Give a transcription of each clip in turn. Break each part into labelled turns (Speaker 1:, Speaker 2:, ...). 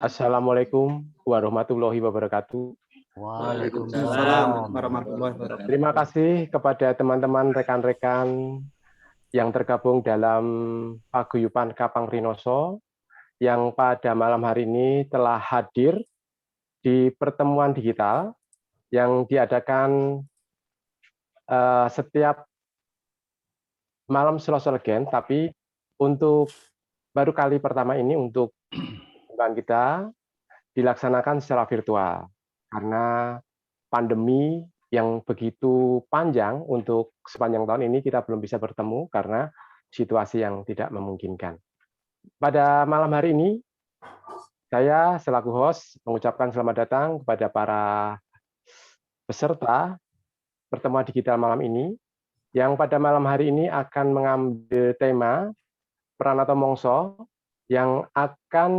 Speaker 1: Assalamualaikum warahmatullahi wabarakatuh.
Speaker 2: Waalaikumsalam warahmatullahi wabarakatuh.
Speaker 1: Terima kasih kepada teman-teman rekan-rekan yang tergabung dalam Paguyuban Kapang Rinoso yang pada malam hari ini telah hadir di pertemuan digital yang diadakan setiap malam Selasa Legen, tapi untuk baru kali pertama ini untuk pertemuan kita dilaksanakan secara virtual karena pandemi yang begitu panjang. Untuk sepanjang tahun ini kita belum bisa bertemu karena situasi yang tidak memungkinkan. Pada malam hari ini saya selaku host mengucapkan selamat datang kepada para peserta pertemuan digital malam ini yang pada malam hari ini akan mengambil tema peran atau mongso yang akan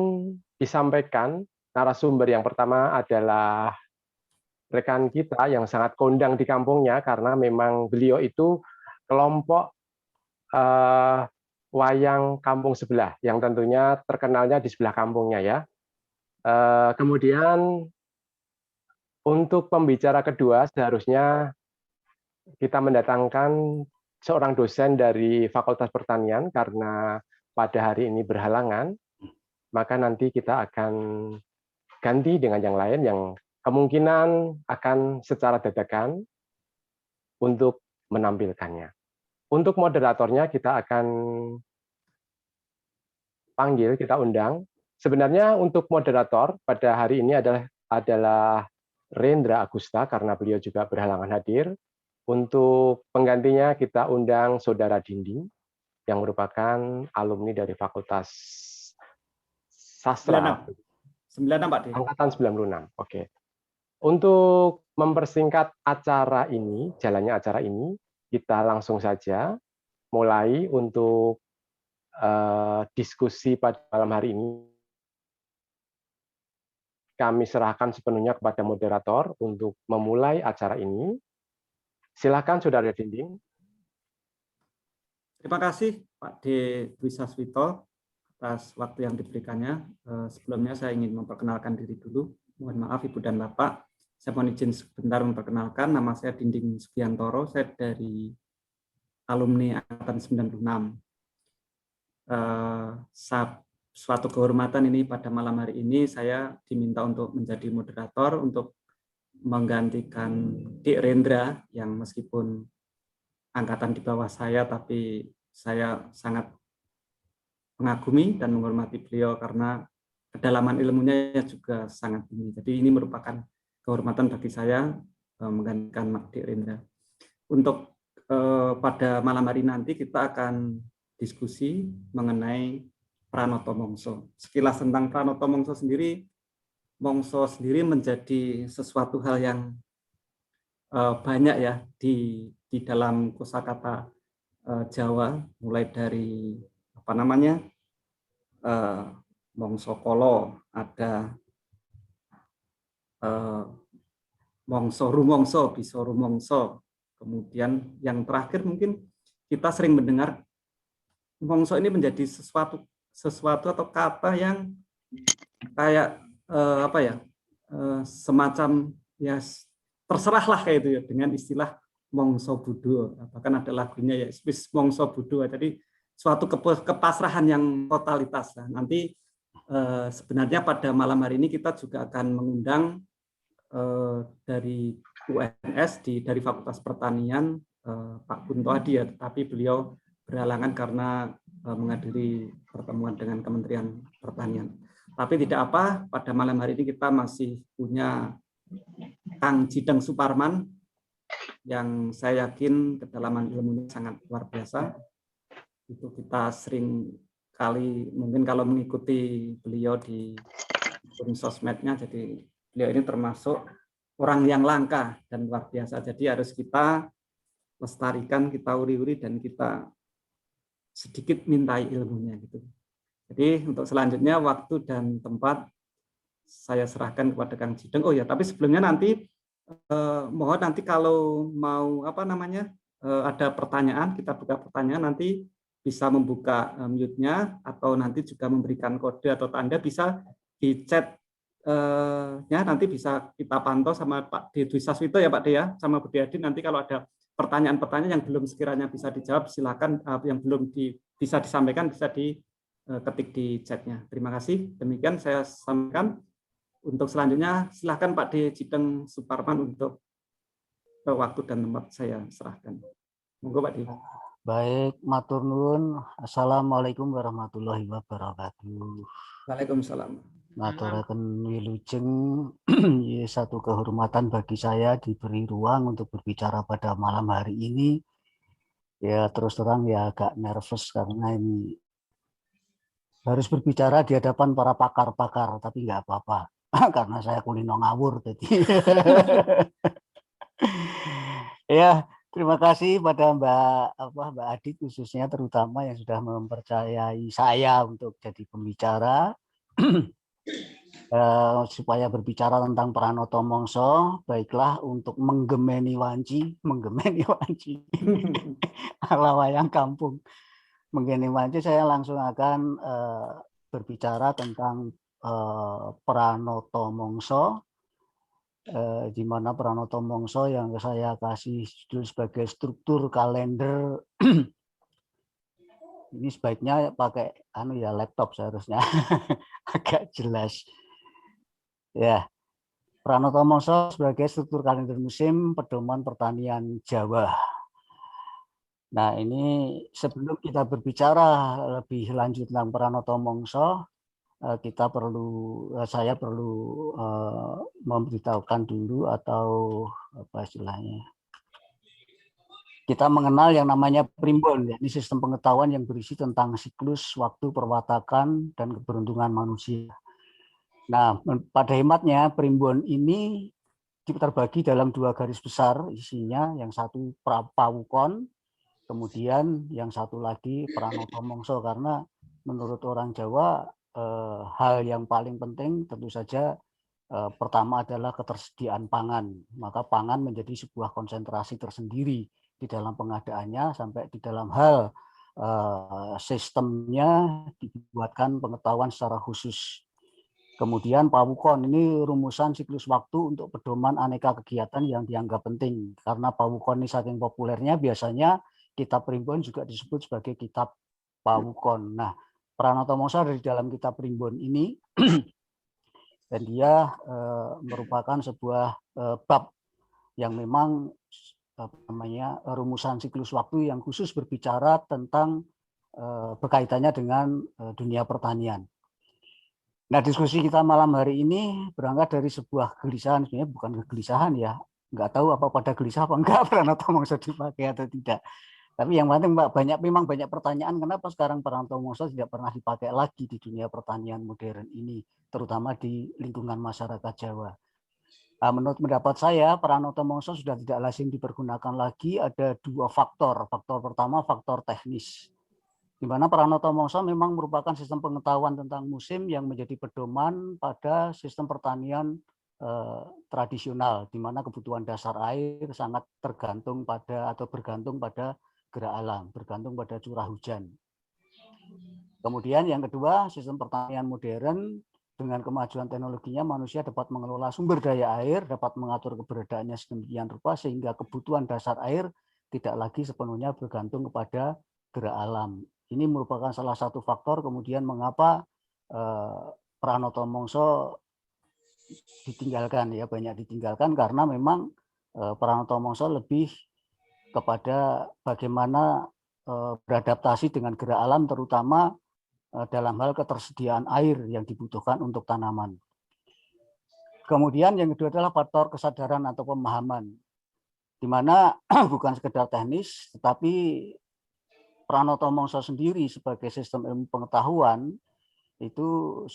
Speaker 1: disampaikan. Narasumber yang pertama adalah rekan kita yang sangat kondang di kampungnya karena memang beliau itu kelompok wayang kampung sebelah yang tentunya terkenalnya di sebelah kampungnya ya. Kemudian untuk pembicara kedua seharusnya kita mendatangkan seorang dosen dari Fakultas Pertanian karena pada hari ini berhalangan, maka nanti kita akan ganti dengan yang lain yang kemungkinan akan secara dadakan untuk menampilkannya. Untuk moderatornya kita akan panggil, kita undang. Sebenarnya untuk moderator pada hari ini adalah Rendra Agusta karena beliau juga berhalangan hadir. Untuk penggantinya kita undang Saudara Dinding yang merupakan alumni dari Fakultas Sastra.
Speaker 2: 96 Pak D.
Speaker 1: Angkatan 96. Oke. Untuk mempersingkat acara ini, jalannya acara ini, kita langsung saja mulai untuk diskusi pada malam hari ini. Kami serahkan sepenuhnya kepada moderator untuk memulai acara ini. Silakan Saudara Dinding.
Speaker 2: Terima kasih Pak D. Dwi Saswito atas waktu yang diberikannya. Sebelumnya saya ingin memperkenalkan diri dulu. Mohon maaf Ibu dan Bapak. Saya mohon izin sebentar memperkenalkan. Nama saya Dinding Sugiantoro. Saya dari alumni angkatan 96. Suatu kehormatan ini pada malam hari ini saya diminta untuk menjadi moderator untuk menggantikan Dik Rendra yang meskipun angkatan di bawah saya, tapi saya sangat mengagumi dan menghormati beliau karena kedalaman ilmunya juga sangat tinggi. Jadi ini merupakan kehormatan bagi saya menggantikan Dik Rendra. Untuk pada malam hari nanti kita akan diskusi mengenai Pranoto Mongso. Sekilas tentang Pranoto Mongso sendiri menjadi sesuatu hal yang banyak ya di dalam kosakata Jawa, mulai dari Mongso Kolo, ada Mongso Rumongso, Bisa Rumongso. Kemudian yang terakhir mungkin kita sering mendengar mongso ini menjadi sesuatu atau kata yang kayak semacam ya terserahlah kayak itu ya dengan istilah mongso budo. Bahkan ada lagunya ya wis mongso budo. Jadi suatu kepasrahan yang totalitas. Nah, nanti sebenarnya pada malam hari ini kita juga akan mengundang dari UNS dari Fakultas Pertanian Pak Kunto Adi ya, tetapi beliau berhalangan karena menghadiri pertemuan dengan Kementerian Pertanian. Tapi tidak apa, pada malam hari ini kita masih punya Kang Jideng Suparman yang saya yakin kedalaman ilmunya sangat luar biasa. Itu kita sering kali mungkin kalau mengikuti beliau di sosmednya, jadi beliau ini termasuk orang yang langka dan luar biasa. Jadi harus kita lestarikan, kita uri-uri dan kita sedikit mintai ilmunya gitu. Jadi untuk selanjutnya waktu dan tempat saya serahkan kepada Kang Jideng. Oh ya, tapi sebelumnya nanti mohon nanti kalau mau ada pertanyaan, kita buka pertanyaan, nanti bisa membuka mute-nya atau nanti juga memberikan kode atau tanda, bisa di chat ya nanti bisa kita pantau sama Pak D. Dwi Saswito ya Pak D ya, sama Bu Adi. Nanti kalau ada pertanyaan-pertanyaan yang belum sekiranya bisa dijawab, silakan yang belum bisa disampaikan bisa diketik di chatnya. Terima kasih. Demikian saya sampaikan. Untuk selanjutnya silakan Pak D. Jideng Suparman untuk waktu dan tempat saya serahkan. Monggo Pak D.
Speaker 3: Baik, matur nuwun. Assalamualaikum warahmatullahi wabarakatuh.
Speaker 2: Waalaikumsalam.
Speaker 3: Ngaturaken wilujeng, satu kehormatan bagi saya diberi ruang untuk berbicara pada malam hari ini. Ya terus terang ya agak nervous karena ini harus berbicara di hadapan para pakar-pakar, tapi nggak apa-apa karena saya kulino ngawur. Jadi ya terima kasih pada Mbak Adit khususnya terutama yang sudah mempercayai saya untuk jadi pembicara. Supaya berbicara tentang Pranoto Mongso, baiklah untuk menggemeni wanci ala wayang kampung. Menggeni wanci saya langsung akan berbicara tentang Pranoto Mongso, di mana Pranoto Mongso yang saya kasih judul sebagai struktur kalender. Ini sebaiknya pakai laptop seharusnya agak jelas. Ya, Pranoto Mongso sebagai struktur kalender musim pedoman pertanian Jawa. Nah, ini sebelum kita berbicara lebih lanjut tentang Pranoto Mongso, saya perlu memberitahukan dulu atau apa istilahnya. Kita mengenal yang namanya primbon, ya. Ini sistem pengetahuan yang berisi tentang siklus waktu perwatakan dan keberuntungan manusia. Nah, pada hematnya primbon ini terbagi dalam dua garis besar isinya, yang satu pawukon, kemudian yang satu lagi Pranoto Mongso, karena menurut orang Jawa hal yang paling penting tentu saja pertama adalah ketersediaan pangan, maka pangan menjadi sebuah konsentrasi tersendiri di dalam pengadaannya sampai di dalam hal sistemnya dibuatkan pengetahuan secara khusus. Kemudian pawukon ini rumusan siklus waktu untuk pedoman aneka kegiatan yang dianggap penting. Karena pawukon ini saking populernya biasanya kitab primbon juga disebut sebagai kitab pawukon. Nah, Pranoto Mongso dari dalam kitab primbon ini dan dia merupakan sebuah bab yang memang rumusan siklus waktu yang khusus berbicara tentang berkaitannya dengan dunia pertanian. Nah, diskusi kita malam hari ini berangkat dari sebuah kegelisahan, sebenarnya bukan kegelisahan ya, nggak tahu apa pada gelisah apa enggak Pranoto Mongso dipakai atau tidak. Tapi yang penting memang banyak pertanyaan kenapa sekarang Pranoto Mongso tidak pernah dipakai lagi di dunia pertanian modern ini, terutama di lingkungan masyarakat Jawa. Nah, menurut pendapat saya, Pranoto Mongso sudah tidak lazim dipergunakan lagi. Ada dua faktor. Faktor pertama, faktor teknis. Di mana Pranoto Mongso memang merupakan sistem pengetahuan tentang musim yang menjadi pedoman pada sistem pertanian tradisional, di mana kebutuhan dasar air sangat bergantung pada gerak alam, bergantung pada curah hujan. Kemudian yang kedua, sistem pertanian modern dengan kemajuan teknologinya manusia dapat mengelola sumber daya air, dapat mengatur keberadaannya sedemikian rupa sehingga kebutuhan dasar air tidak lagi sepenuhnya bergantung kepada gerak alam. Ini merupakan salah satu faktor kemudian mengapa Pranoto Mongso ditinggalkan, ya banyak ditinggalkan karena memang Pranoto Mongso lebih kepada bagaimana beradaptasi dengan gerak alam, terutama dalam hal ketersediaan air yang dibutuhkan untuk tanaman. Kemudian yang kedua adalah faktor kesadaran atau pemahaman, di mana bukan sekedar teknis, tetapi Pranoto Mongso sendiri sebagai sistem ilmu pengetahuan itu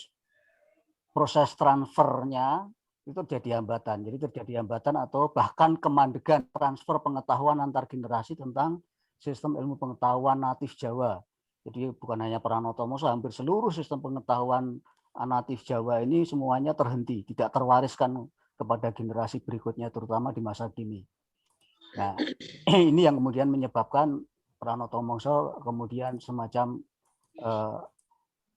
Speaker 3: proses transfernya itu terjadi hambatan. Jadi terjadi hambatan atau bahkan kemandegan transfer pengetahuan antar generasi tentang sistem ilmu pengetahuan natif Jawa. Jadi bukan hanya Pranoto Mongso, hampir seluruh sistem pengetahuan natif Jawa ini semuanya terhenti, tidak terwariskan kepada generasi berikutnya, terutama di masa kini. Nah, ini yang kemudian menyebabkan Pranoto Mongso kemudian semacam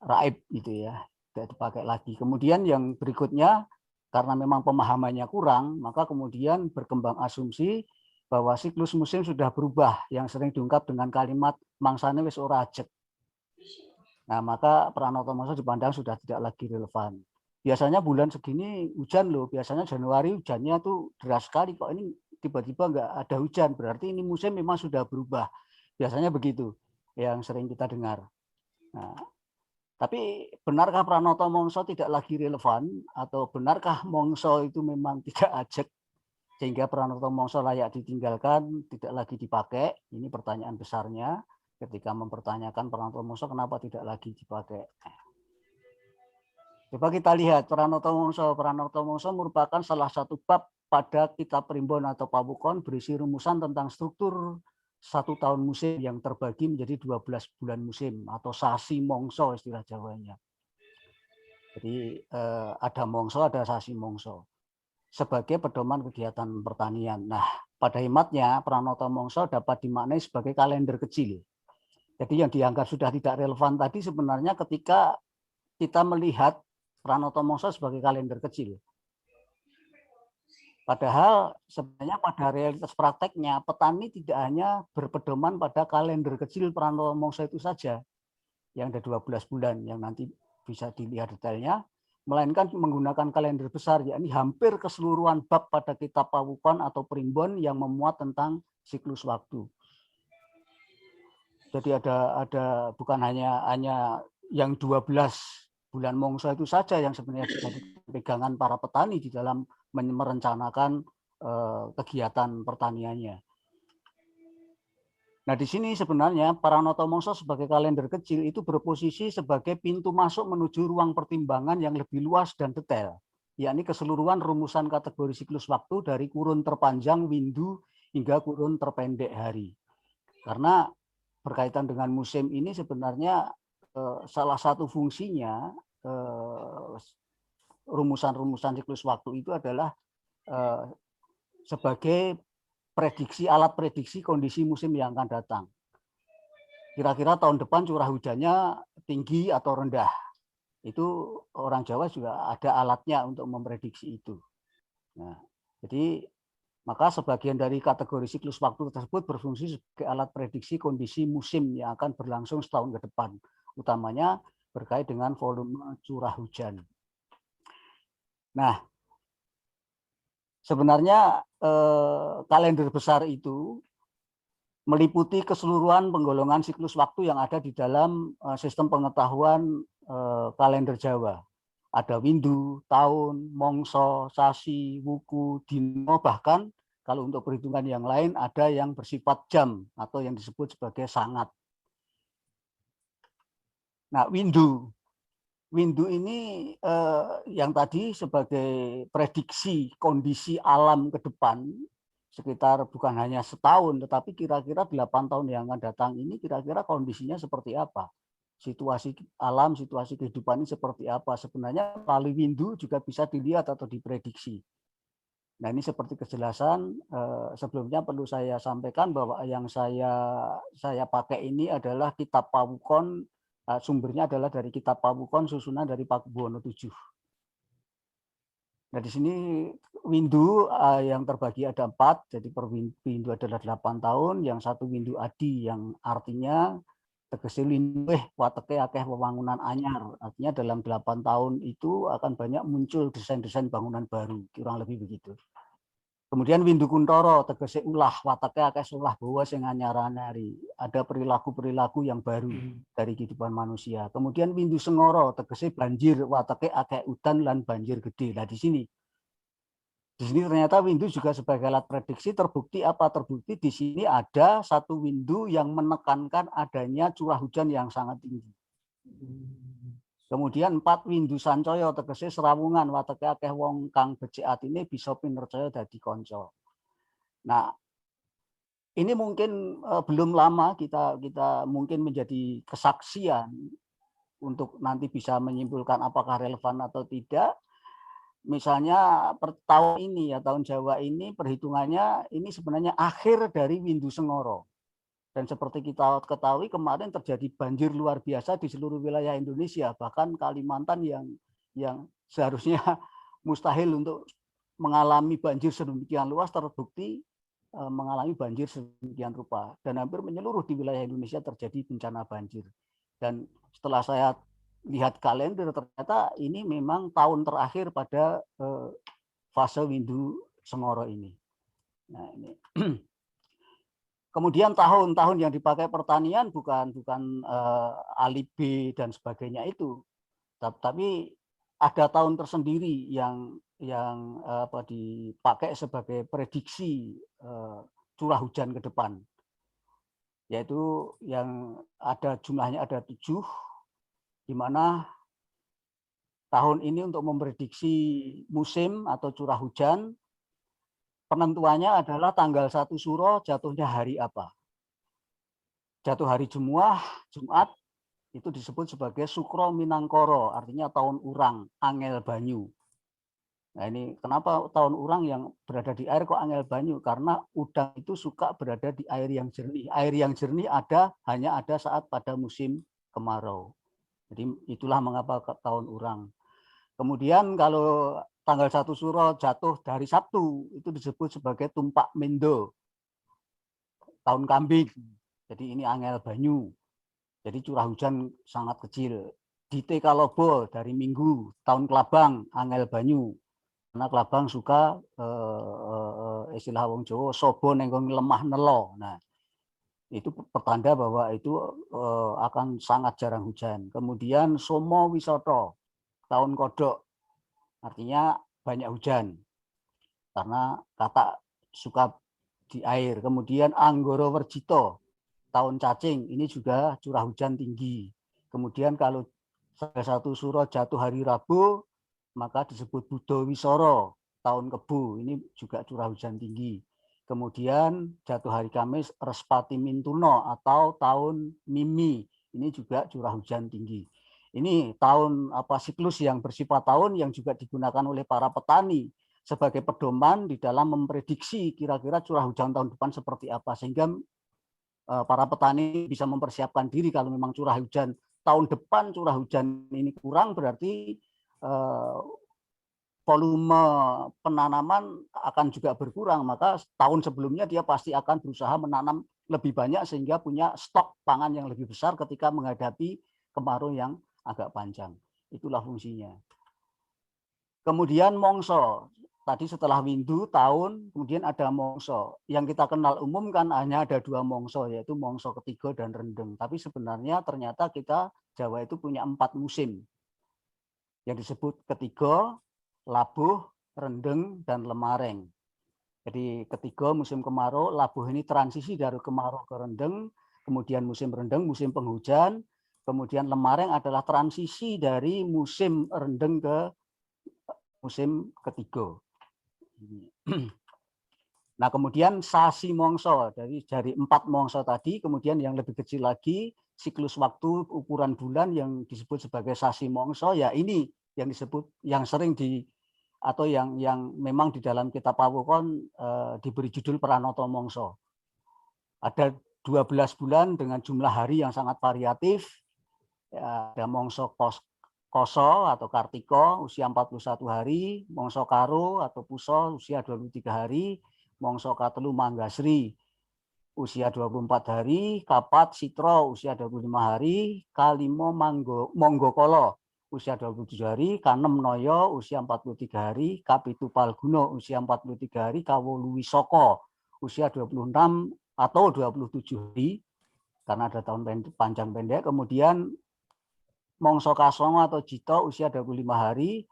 Speaker 3: raib gitu ya. tidak dipakai lagi. Kemudian yang berikutnya, karena memang pemahamannya kurang, maka kemudian berkembang asumsi bahwa siklus musim sudah berubah, yang sering diungkap dengan kalimat mangsane wis ora ajeg. Nah, maka Pranoto Mongso dipandang sudah tidak lagi relevan. Biasanya bulan segini hujan loh, biasanya Januari hujannya tuh deras sekali, kok ini tiba-tiba nggak ada hujan, berarti ini musim memang sudah berubah. Biasanya begitu yang sering kita dengar. Nah, tapi benarkah Pranoto Mongso tidak lagi relevan, atau benarkah Mongso itu memang tidak ajeg sehingga Pranoto Mongso layak ditinggalkan, tidak lagi dipakai? Ini pertanyaan besarnya ketika mempertanyakan Pranoto Mongso kenapa tidak lagi dipakai. Coba kita lihat Pranoto Mongso. Pranoto Mongso merupakan salah satu bab pada kitab Primbon atau Pawukon berisi rumusan tentang struktur 1 tahun musim yang terbagi menjadi 12 bulan musim atau sasi mongso istilah Jawanya. Jadi ada mongso, ada sasi mongso sebagai pedoman kegiatan pertanian. Nah, pada hematnya Pranoto Mongso dapat dimaknai sebagai kalender kecil. Jadi yang dianggap sudah tidak relevan tadi sebenarnya ketika kita melihat Pranoto Mongso sebagai kalender kecil. Padahal sebenarnya pada realitas prakteknya petani tidak hanya berpedoman pada kalender kecil Pranoto Mongso itu saja yang ada 12 bulan yang nanti bisa dilihat detailnya, melainkan menggunakan kalender besar, yakni hampir keseluruhan bab pada kitab Pawukon atau Primbon yang memuat tentang siklus waktu. Jadi ada bukan hanya yang 12 bulan Mongso itu saja yang sebenarnya jadi pegangan para petani di dalam merencanakan kegiatan pertaniannya. Nah, di sini sebenarnya Pranoto Mongso sebagai kalender kecil itu berposisi sebagai pintu masuk menuju ruang pertimbangan yang lebih luas dan detail, yakni keseluruhan rumusan kategori siklus waktu dari kurun terpanjang windu hingga kurun terpendek hari. Karena berkaitan dengan musim ini sebenarnya salah satu fungsinya rumusan-rumusan siklus waktu itu adalah sebagai prediksi, alat prediksi kondisi musim yang akan datang. Kira-kira tahun depan curah hujannya tinggi atau rendah. Itu orang Jawa juga ada alatnya untuk memprediksi itu. Nah, jadi maka sebagian dari kategori siklus waktu tersebut berfungsi sebagai alat prediksi kondisi musim yang akan berlangsung setahun ke depan, utamanya berkait dengan volume curah hujan. Nah, sebenarnya kalender besar itu meliputi keseluruhan penggolongan siklus waktu yang ada di dalam sistem pengetahuan kalender Jawa. Ada windu, tahun, mongso, sasi, wuku, dino, bahkan kalau untuk perhitungan yang lain ada yang bersifat jam atau yang disebut sebagai sangat. Nah, windu ini yang tadi sebagai prediksi kondisi alam ke depan sekitar bukan hanya setahun, tetapi kira-kira 8 tahun yang akan datang ini kira-kira kondisinya seperti apa? Situasi alam, situasi kehidupan ini seperti apa? Sebenarnya melalui windu juga bisa dilihat atau diprediksi. Nah, ini seperti kejelasan sebelumnya perlu saya sampaikan bahwa yang saya pakai ini adalah kitab Pawukon, sumbernya adalah dari kitab Pawukon susunan dari Pakubuwono VII. Nah, di sini windu yang terbagi ada 4, jadi per windu adalah 8 tahun, yang satu windu adi yang artinya tegese linweh wateke akeh pembangunan anyar, artinya dalam 8 tahun itu akan banyak muncul desain-desain bangunan baru, kurang lebih begitu. Kemudian windu kuntoro tegese ulah wateke akeh ulah bawa sing anyar-anyari, ada perilaku-perilaku yang baru dari kehidupan manusia. Kemudian windu sengoro tegese banjir wateke akeh udan lan banjir gede. Nah, di sini ternyata windu juga sebagai alat prediksi. Terbukti apa? Terbukti di sini ada satu windu yang menekankan adanya curah hujan yang sangat tinggi. Kemudian 4 windu sancaya tegese serawungan wateke akeh wong kang becik atine bisa pinercaya dadi kanca. Nah, ini mungkin belum lama kita mungkin menjadi kesaksian untuk nanti bisa menyimpulkan apakah relevan atau tidak. Misalnya per tahun ini ya, tahun Jawa ini perhitungannya ini sebenarnya akhir dari windu sengoro. Dan seperti kita ketahui kemarin terjadi banjir luar biasa di seluruh wilayah Indonesia, bahkan Kalimantan yang seharusnya mustahil untuk mengalami banjir sedemikian luas terbukti mengalami banjir sedemikian rupa, dan hampir menyeluruh di wilayah Indonesia terjadi bencana banjir. Dan setelah saya lihat kalender, ternyata ini memang tahun terakhir pada fase windu Sengoro ini. Nah, ini. Kemudian tahun-tahun yang dipakai pertanian bukan Ali B dan sebagainya itu, tapi ada tahun tersendiri yang dipakai sebagai prediksi curah hujan ke depan, yaitu yang ada jumlahnya ada 7, di mana tahun ini untuk memprediksi musim atau curah hujan, penentuannya adalah tanggal 1 Suro jatuhnya hari apa. Jatuh hari Jumat, itu disebut sebagai Sukro Minangkoro, artinya tahun urang, angel banyu. Nah ini kenapa tahun urang yang berada di air kok angel banyu? Karena udang itu suka berada di air yang jernih. Air yang jernih hanya ada saat pada musim kemarau. Jadi itulah mengapa tahun urang. Kemudian kalau tanggal 1 Suro jatuh dari Sabtu, itu disebut sebagai tumpak mendo, tahun kambing. Jadi ini angel banyu. Jadi curah hujan sangat kecil. Dite Kalobo dari Minggu, tahun Kelabang, angel banyu. Karena Kelabang suka istilah wong Jawa, sobo nengkong lemah nelo. Nah, itu pertanda bahwa itu akan sangat jarang hujan. Kemudian Somo Wisoto, tahun Kodok, artinya banyak hujan karena kata suka di air. Kemudian Anggoro Werjito, tahun cacing, ini juga curah hujan tinggi. Kemudian kalau salah 1 Suro jatuh hari Rabu, maka disebut Budo Wisoro, tahun Kebu, ini juga curah hujan tinggi. Kemudian jatuh hari Kamis Respati Mintuno atau tahun Mimi, ini juga curah hujan tinggi. Ini tahun siklus yang bersifat tahun yang juga digunakan oleh para petani sebagai pedoman di dalam memprediksi kira-kira curah hujan tahun depan seperti apa, sehingga para petani bisa mempersiapkan diri kalau memang curah hujan tahun depan curah hujan ini kurang, berarti volume penanaman akan juga berkurang, maka tahun sebelumnya dia pasti akan berusaha menanam lebih banyak sehingga punya stok pangan yang lebih besar ketika menghadapi kemarau yang agak panjang. Itulah fungsinya. Kemudian mongso. Tadi setelah windu tahun, kemudian ada mongso. Yang kita kenal umum kan hanya ada 2 mongso, yaitu mongso ketiga dan rendeng. Tapi sebenarnya ternyata kita Jawa itu punya 4 musim. Yang disebut ketiga, labuh, rendeng, dan lemareng. Jadi ketiga musim kemarau, labuh ini transisi dari kemarau ke rendeng, kemudian musim rendeng, musim penghujan, kemudian lemareng adalah transisi dari musim rendeng ke musim ketiga. Nah kemudian sasi mongso, dari 4 mongso tadi, kemudian yang lebih kecil lagi, siklus waktu ukuran bulan yang disebut sebagai sasi mongso, ya ini yang disebut, yang sering atau yang memang di dalam kitab Pawukon diberi judul Pranoto Mongso. Ada 12 bulan dengan jumlah hari yang sangat variatif. Ya, ada Mongso Koso atau Kartiko usia 41 hari, Mongso Karo atau Puso usia 23 hari, Mongso Katelu Manggasri usia 24 hari, Kapat Sitro usia 25 hari, Kalimo Monggokolo usia 27 hari, Kanem Noyo usia 43 hari, Kapitu Palguno usia 43 hari, Kawolu Wisoko usia 26 atau 27 hari karena ada tahun panjang pendek. Kemudian Mongso Kasongo atau Jito usia 25 hari,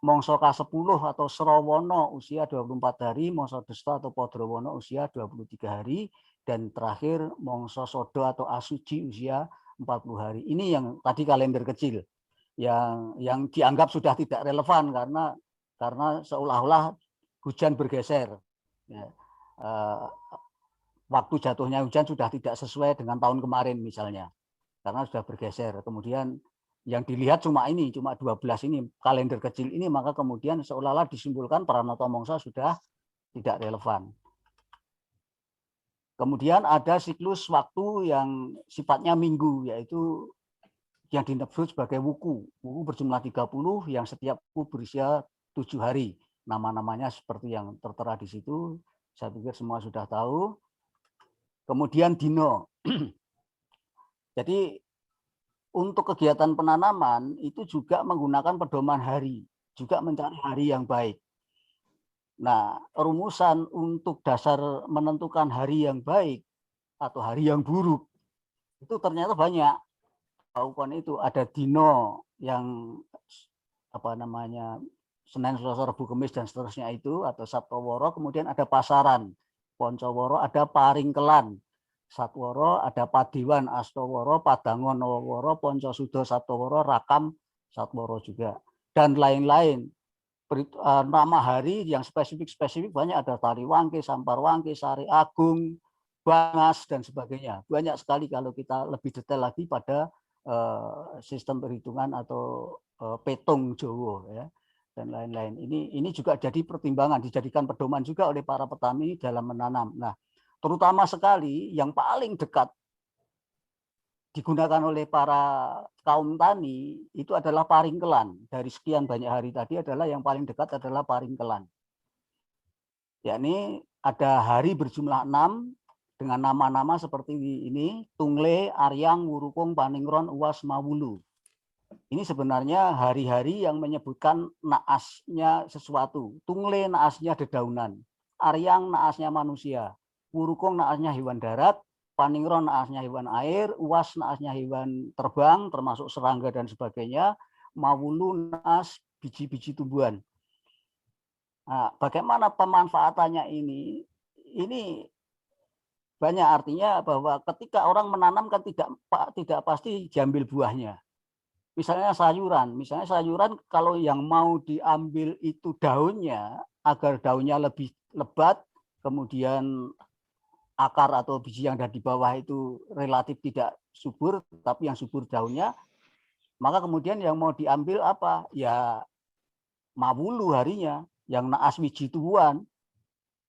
Speaker 3: Mongso K10 atau Srawono usia 24 hari, Mongso Desta atau Podrowono usia 23 hari, dan terakhir Mongso Sodo atau Asuji usia 40 hari. Ini yang tadi kalender kecil yang dianggap sudah tidak relevan karena seolah-olah hujan bergeser. Ya. Waktu jatuhnya hujan sudah tidak sesuai dengan tahun kemarin misalnya, karena sudah bergeser. Kemudian yang dilihat cuma 12 ini, kalender kecil ini, maka kemudian seolah-olah disimpulkan Pranoto Mongso sudah tidak relevan. Kemudian ada siklus waktu yang sifatnya minggu, yaitu yang disebut sebagai wuku. Wuku berjumlah 30 yang setiap wuku berusia 7 hari. Nama-namanya seperti yang tertera di situ. Saya pikir semua sudah tahu. Kemudian dino. Jadi untuk kegiatan penanaman itu juga menggunakan pedoman hari, juga mencari hari yang baik. Nah, rumusan untuk dasar menentukan hari yang baik atau hari yang buruk itu ternyata banyak. Paukon itu ada dino yang apa namanya Senin, Selasa, Rabu, Kamis dan seterusnya itu, atau Sabtu Woro. Kemudian ada pasaran, Poncoworo, ada paringkelan, Satworo, ada Padiwan, Astoworo, Padangon, Noworo, Poncosudo, Satoworo, Rakam, Satworo juga, dan lain-lain. Nama hari yang spesifik banyak, ada Tariwangke, Samparwangke, Sari Agung, Bangas, dan sebagainya. Banyak sekali kalau kita lebih detail lagi pada sistem perhitungan atau petung Jowo, ya, dan lain-lain. Ini juga jadi pertimbangan, dijadikan pedoman juga oleh para petani dalam menanam. Nah, terutama sekali yang paling dekat digunakan oleh para kaum tani itu adalah paringkelan. Dari sekian banyak hari tadi adalah yang paling dekat adalah paringkelan. Yakni ada hari berjumlah 6 dengan nama-nama seperti ini: Tungle, Aryang, Wurukung, Paningron, Uwas, Mawulu. Ini sebenarnya hari-hari yang menyebutkan naasnya sesuatu. Tungle naasnya dedaunan, Aryang naasnya manusia, Wurukung naasnya hewan darat, Paningron naasnya hewan air, Uwas naasnya hewan terbang termasuk serangga dan sebagainya, Mawulu naas biji-biji tumbuhan. Nah, bagaimana pemanfaatannya ini? Ini banyak, artinya bahwa ketika orang menanam kan tidak pasti diambil buahnya. Misalnya sayuran kalau yang mau diambil itu daunnya agar daunnya lebih lebat, kemudian akar atau biji yang ada di bawah itu relatif tidak subur, tapi yang subur daunnya, maka kemudian yang mau diambil apa? Ya mawulu harinya, yang naas wiji tubuhan.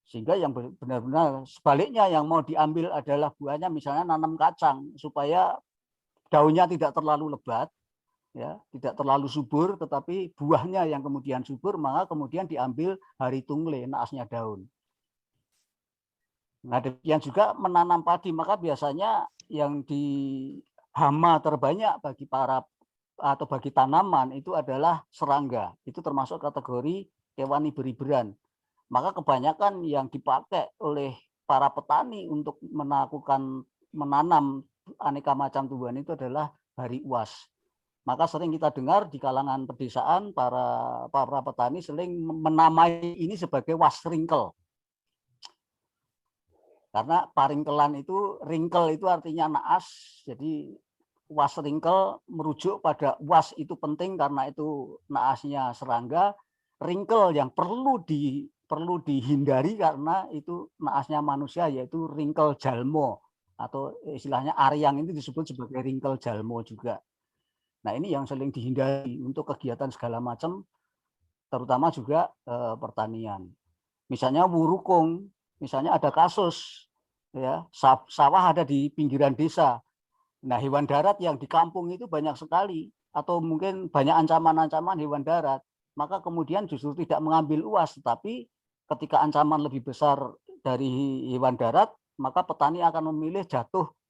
Speaker 3: Sehingga yang benar-benar sebaliknya yang mau diambil adalah buahnya, misalnya nanam kacang supaya daunnya tidak terlalu lebat, ya, tidak terlalu subur, tetapi buahnya yang kemudian subur, maka kemudian diambil hari tungle, naasnya daun. Nah, demikian juga menanam padi, maka biasanya yang di hama terbanyak bagi para atau bagi tanaman itu adalah serangga. Itu termasuk kategori hewan iber-iberan. Maka kebanyakan yang dipakai oleh para petani untuk melakukan menanam aneka macam tumbuhan itu adalah hari Uas. Maka sering kita dengar di kalangan pedesaan para petani sering menamai ini sebagai wasringkel. Karena paringkelan itu, ringkel itu artinya naas, jadi wasringkel merujuk pada was itu penting karena itu naasnya serangga, ringkel yang perlu dihindari karena itu naasnya manusia, yaitu ringkel jalmo, atau istilahnya aryang itu disebut sebagai ringkel jalmo juga. Nah, ini yang sering dihindari untuk kegiatan segala macam, terutama juga pertanian. Misalnya wurukung, misalnya ada kasus, ya, sawah ada di pinggiran desa. Nah, hewan darat yang di kampung itu banyak sekali, atau mungkin banyak ancaman-ancaman hewan darat. Maka kemudian justru tidak mengambil Uas, tetapi ketika ancaman lebih besar dari hewan darat, maka petani akan memilih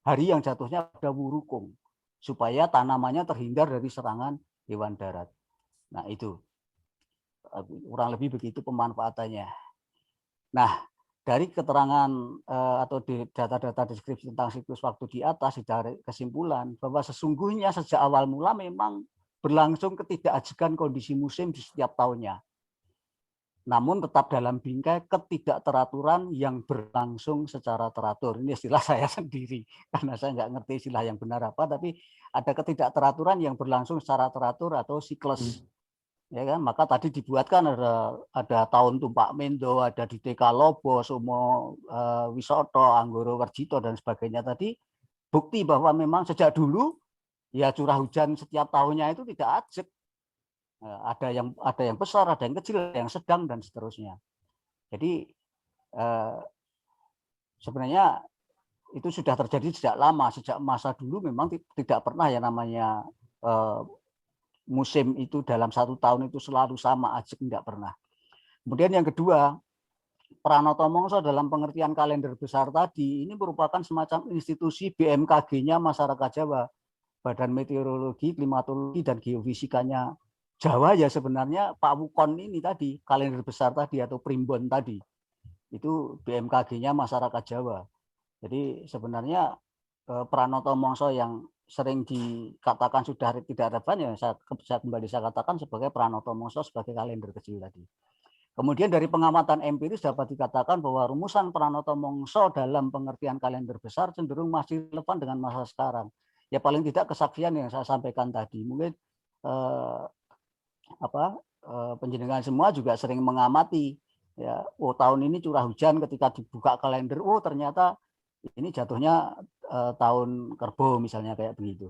Speaker 3: hari yang jatuhnya pada wurukung, supaya tanamannya terhindar dari serangan hewan darat. Nah, itu kurang lebih begitu pemanfaatannya. Nah, dari keterangan atau data-data deskripsi tentang siklus waktu di atas, ditarik kesimpulan bahwa sesungguhnya sejak awal mula memang berlangsung ketidakajekan kondisi musim di setiap tahunnya. Namun tetap dalam bingkai ketidakteraturan yang berlangsung secara teratur. Ini istilah saya sendiri, karena saya nggak ngerti istilah yang benar apa, tapi ada ketidakteraturan yang berlangsung secara teratur atau siklus. Ya kan, maka tadi dibuatkan ada tahun tumpak mendo, ada di TK Lobo, Sumo Wisoto, Anggoro Werjito dan sebagainya tadi, bukti bahwa memang sejak dulu ya curah hujan setiap tahunnya itu tidak ajek. Ada yang besar, ada yang kecil, ada yang sedang dan seterusnya. Jadi sebenarnya itu sudah terjadi sejak lama, sejak masa dulu memang tidak pernah yang namanya musim itu dalam 1 tahun itu selalu sama aja, tidak pernah. Kemudian yang kedua, Pranoto Mongso dalam pengertian kalender besar tadi ini merupakan semacam institusi BMKG-nya masyarakat Jawa, Badan Meteorologi, Klimatologi dan Geofisikanya Jawa ya sebenarnya Pak Wukon ini tadi, kalender besar tadi atau primbon tadi. Itu BMKG-nya masyarakat Jawa. Jadi sebenarnya Pranoto Mongso yang sering dikatakan sudah tidak relevan ya saya kembali saya katakan sebagai Pranoto Mongso sebagai kalender kecil tadi. Kemudian dari pengamatan empiris dapat dikatakan bahwa rumusan Pranoto Mongso dalam pengertian kalender besar cenderung masih relevan dengan masa sekarang. Ya paling tidak kesaksian yang saya sampaikan tadi. Mungkin penjenengan semua juga sering mengamati ya, oh tahun ini curah hujan ketika dibuka kalender, oh ternyata ini jatuhnya tahun kerbau misalnya kayak begitu.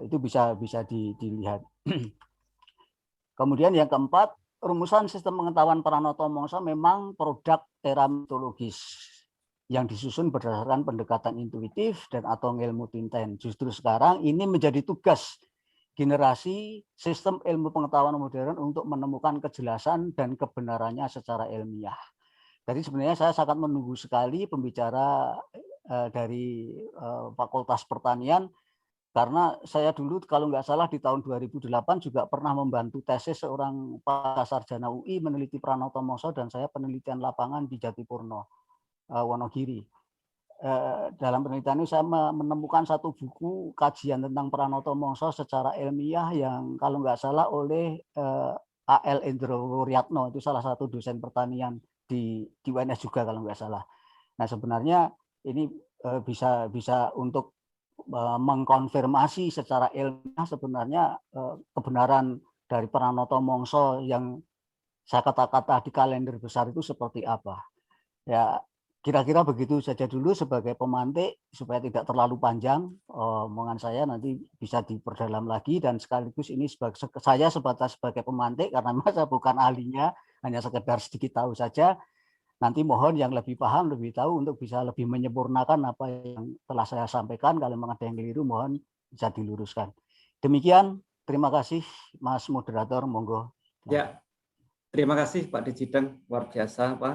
Speaker 3: Itu bisa dilihat. Kemudian yang keempat, rumusan sistem pengetahuan Pranoto Mongso memang produk era mitologis yang disusun berdasarkan pendekatan intuitif dan atau ilmu tinten. Justru sekarang ini menjadi tugas generasi sistem ilmu pengetahuan modern untuk menemukan kejelasan dan kebenarannya secara ilmiah. Jadi sebenarnya saya sangat menunggu sekali pembicara dari Fakultas Pertanian, karena saya dulu kalau nggak salah di tahun 2008 juga pernah membantu tesis seorang Pak Sarjana UI meneliti Pranoto Mongso dan saya penelitian lapangan di Jatipurno, Wonogiri. Dalam penelitian ini saya menemukan satu buku kajian tentang Pranoto Mongso secara ilmiah yang kalau nggak salah oleh A.L. Indro Wuriatno, itu salah satu dosen pertanian di UNS juga kalau nggak salah. Nah sebenarnya ini bisa untuk mengkonfirmasi secara ilmiah sebenarnya kebenaran dari Pranoto Mongso yang saya kata-kata di kalender besar itu seperti apa. Ya kira-kira begitu saja dulu sebagai pemantik supaya tidak terlalu panjang omongan saya, nanti bisa diperdalam lagi dan sekaligus ini saya sebatas sebagai pemantik karena saya bukan ahlinya, hanya sekedar sedikit tahu saja. Nanti mohon yang lebih paham, lebih tahu untuk bisa lebih menyempurnakan apa yang telah saya sampaikan. Kalau memang ada yang keliru, mohon bisa diluruskan. Demikian, terima kasih Mas Moderator, monggo.
Speaker 2: Ya, terima kasih Pak Dijideng, luar biasa Pak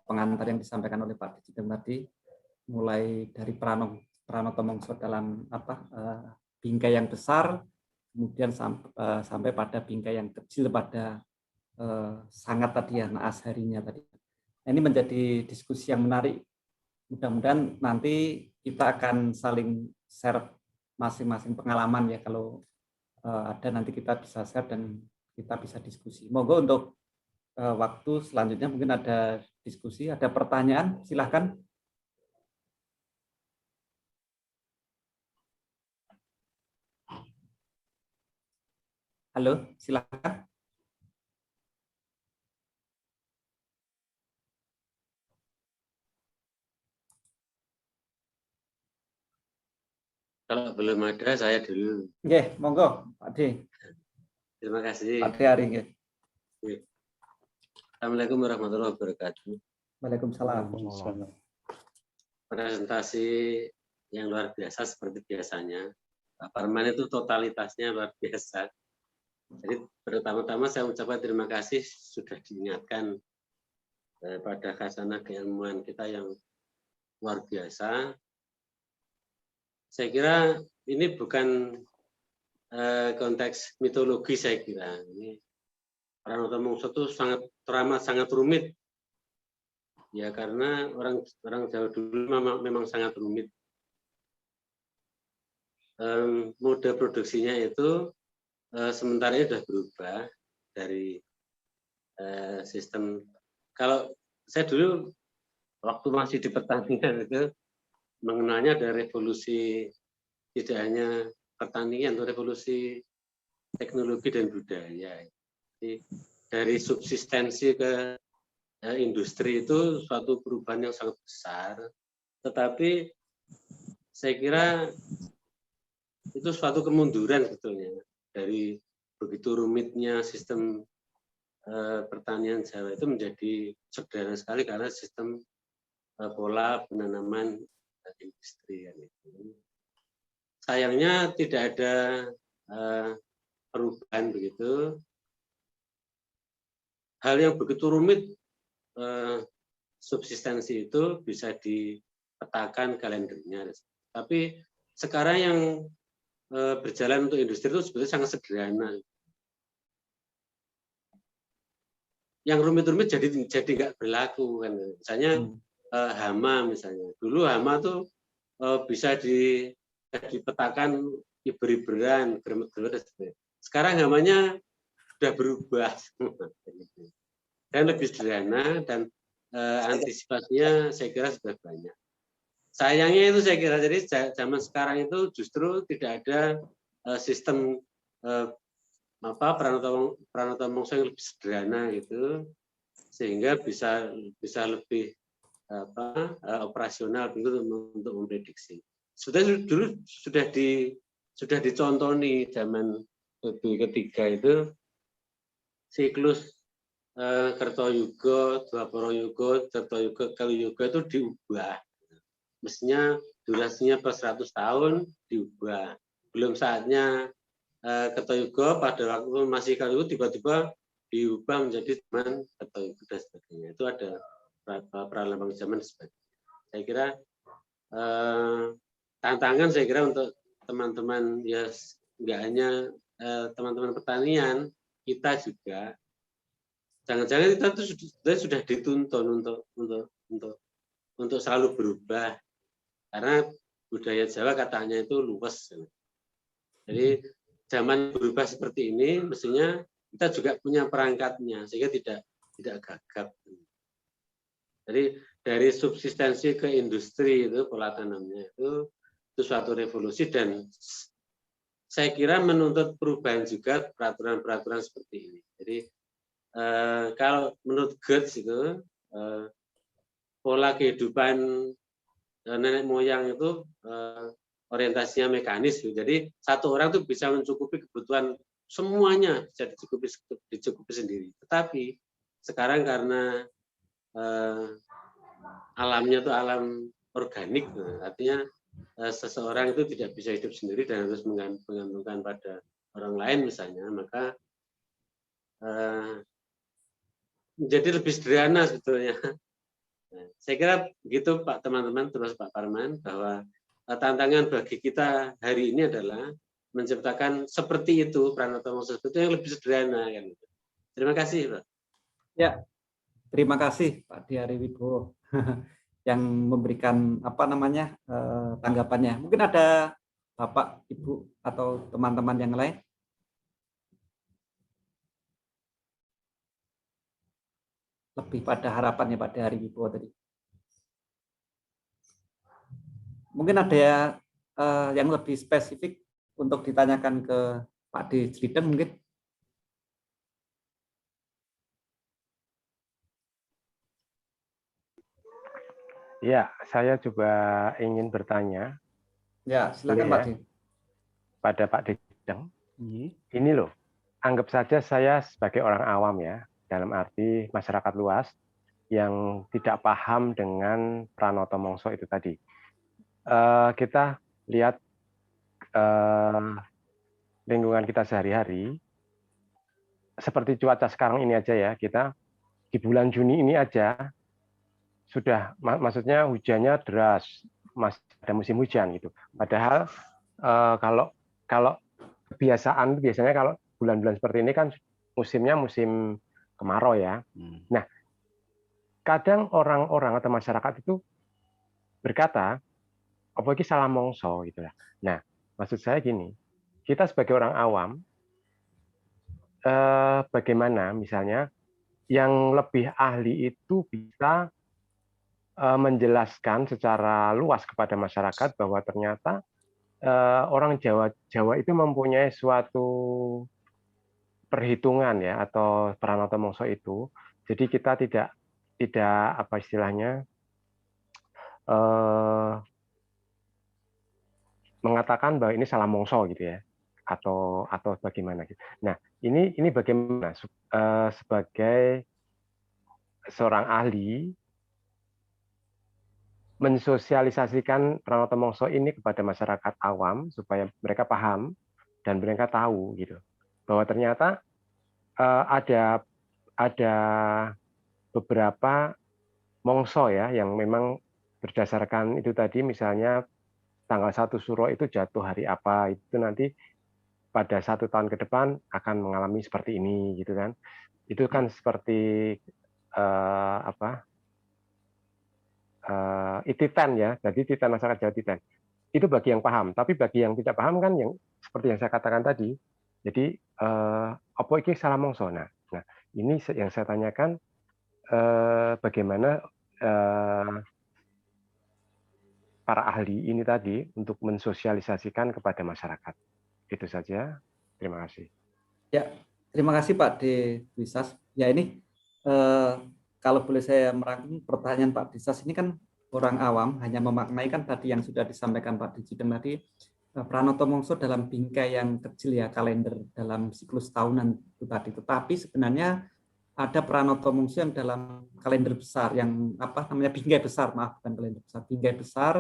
Speaker 2: pengantar yang disampaikan oleh Pak Dijideng tadi, mulai dari Pranoto Mongso dalam bingkai yang besar, kemudian sampai pada bingkai yang kecil pada sangat tadi ya, naas harinya tadi. Ini menjadi diskusi yang menarik. Mudah-mudahan nanti kita akan saling share masing-masing pengalaman ya, kalau ada nanti kita bisa share dan kita bisa diskusi. Monggo untuk waktu selanjutnya mungkin ada diskusi, ada pertanyaan, silahkan. Halo, silahkan.
Speaker 4: Kalau belum ada, saya dulu.
Speaker 2: Nggih, monggo, Pak D.
Speaker 4: Terima kasih.
Speaker 2: Pak D Ari, nggih.
Speaker 4: Assalamualaikum warahmatullahi wabarakatuh.
Speaker 2: Waalaikumsalam.
Speaker 4: Presentasi yang luar biasa seperti biasanya. Pak Parman itu totalitasnya luar biasa. Jadi pertama-tama saya ucapkan terima kasih sudah diingatkan pada khasanah keilmuan kita yang luar biasa. Saya kira ini bukan konteks mitologi, saya kira. Ini Pranoto Mongso itu sangat teramat, sangat rumit. Ya karena orang Jawa dulu memang sangat rumit. Mode produksinya itu sementara ini sudah berubah dari sistem. Kalau saya dulu waktu masih di pertanian itu mengenalnya ada revolusi, tidak hanya pertanian, atau revolusi teknologi dan budaya. Jadi, dari subsistensi ke industri itu suatu perubahan yang sangat besar. Tetapi saya kira itu suatu kemunduran sebetulnya dari begitu rumitnya sistem pertanian Jawa itu menjadi sederhana sekali karena sistem pola penanaman industri kan itu. Sayangnya tidak ada perubahan begitu. Hal yang begitu rumit subsistensi itu bisa dipetakan kalendernya. Tapi sekarang yang berjalan untuk industri itu sebetulnya sangat sederhana. Yang rumit-rumit jadi nggak berlaku kan. Misalnya hama misalnya. Dulu hama tuh bisa dipetakan iber-iberan, germet-germet. Sekarang hamanya sudah berubah dan lebih sederhana dan antisipasinya saya kira sudah banyak. Sayangnya itu saya kira jadi zaman sekarang itu justru tidak ada sistem Pranoto Mongso yang lebih sederhana gitu, sehingga bisa lebih operasional untuk memprediksi. Dulu sudah dicontoh nih zaman ketiga itu siklus Kertoyuga, Dwapara-yuga, Tirtayuga, Kaliyuga itu diubah. Mestinya durasinya per 100 tahun diubah. Belum saatnya Kertoyuga pada waktu masih Kaliyuga tiba-tiba diubah menjadi zaman Kertoyuga dan sebagainya. Itu ada peralatan zaman dan sebagainya. Saya kira tantangan saya kira untuk teman-teman ya nggak hanya teman-teman pertanian, kita juga jangan-jangan kita tuh sudah dituntun untuk selalu berubah karena budaya Jawa katanya itu luwes. Jadi zaman berubah seperti ini mestinya kita juga punya perangkatnya sehingga tidak gagap. Jadi dari subsistensi ke industri itu pola tanamnya itu suatu revolusi dan saya kira menuntut perubahan juga peraturan-peraturan seperti ini. Jadi kalau menurut Goetz itu pola kehidupan nenek moyang itu orientasinya mekanis. Jadi satu orang itu bisa mencukupi kebutuhan semuanya bisa dicukupi sendiri. Tetapi sekarang karena alamnya itu alam organik, artinya seseorang itu tidak bisa hidup sendiri dan harus menggantungkan pada orang lain misalnya, maka menjadi lebih sederhana sebetulnya. Nah, saya kira begitu Pak teman-teman, terus Pak Parman, bahwa tantangan bagi kita hari ini adalah menciptakan seperti itu Pranoto Mongso itu yang lebih sederhana kan. Terima kasih Pak.
Speaker 2: Ya, terima kasih Pak Diari Wibowo yang memberikan tanggapannya. Mungkin ada Bapak, Ibu atau teman-teman yang lain. Lebih pada harapannya Pak Diari Wibowo tadi. Mungkin ada yang lebih spesifik untuk ditanyakan ke Pak D. Sriden mungkin.
Speaker 1: Ya, saya juga ingin bertanya.
Speaker 2: Ya, silakan Pak D.
Speaker 1: Pada Pak Dedang. Ini loh, anggap saja saya sebagai orang awam ya, dalam arti masyarakat luas yang tidak paham dengan Pranoto Mongso itu tadi. Kita lihat lingkungan kita sehari-hari, seperti cuaca sekarang ini aja ya, kita di bulan Juni ini aja sudah, maksudnya hujannya deras, masih ada musim hujan gitu. Padahal kalau kebiasaan biasanya kalau bulan-bulan seperti ini kan musimnya musim kemarau ya. Nah, kadang orang-orang atau masyarakat itu berkata, apa ini salah mongso gitu lah. Nah, maksud saya gini, kita sebagai orang awam, bagaimana misalnya yang lebih ahli itu bisa menjelaskan secara luas kepada masyarakat bahwa ternyata orang Jawa itu mempunyai suatu perhitungan ya atau Pranoto Mongso itu. Jadi kita tidak apa istilahnya mengatakan bahwa ini salah mongso gitu ya atau bagaimana gitu. Nah, ini bagaimana sebagai seorang ahli mensosialisasikan Pranoto Mongso ini kepada masyarakat awam supaya mereka paham dan mereka tahu gitu bahwa ternyata ada beberapa mongso ya yang memang berdasarkan itu tadi, misalnya tanggal 1 Suro itu jatuh hari apa, itu nanti pada 1 tahun ke depan akan mengalami seperti ini gitu kan. Itu kan seperti Ititan ya, jadi Titan masyarakat Jawa Titan. Itu bagi yang paham, tapi bagi yang tidak paham kan yang seperti yang saya katakan tadi. Jadi apa iki salah mongso. Nah, ini yang saya tanyakan, bagaimana para ahli ini tadi untuk mensosialisasikan kepada masyarakat. Itu saja. Terima kasih.
Speaker 2: Ya, terima kasih Pak Desas. Ya ini kalau boleh saya merangkum pertanyaan Pak Desas, ini kan orang awam hanya memaknai kan tadi yang sudah disampaikan Pak Dijideng tadi, Pranoto Mongso dalam bingkai yang kecil ya, kalender dalam siklus tahunan itu tadi. Tetapi sebenarnya ada Pranoto Mongso yang dalam kalender besar, yang apa namanya, bingkai besar, maaf bukan kalender besar, bingkai besar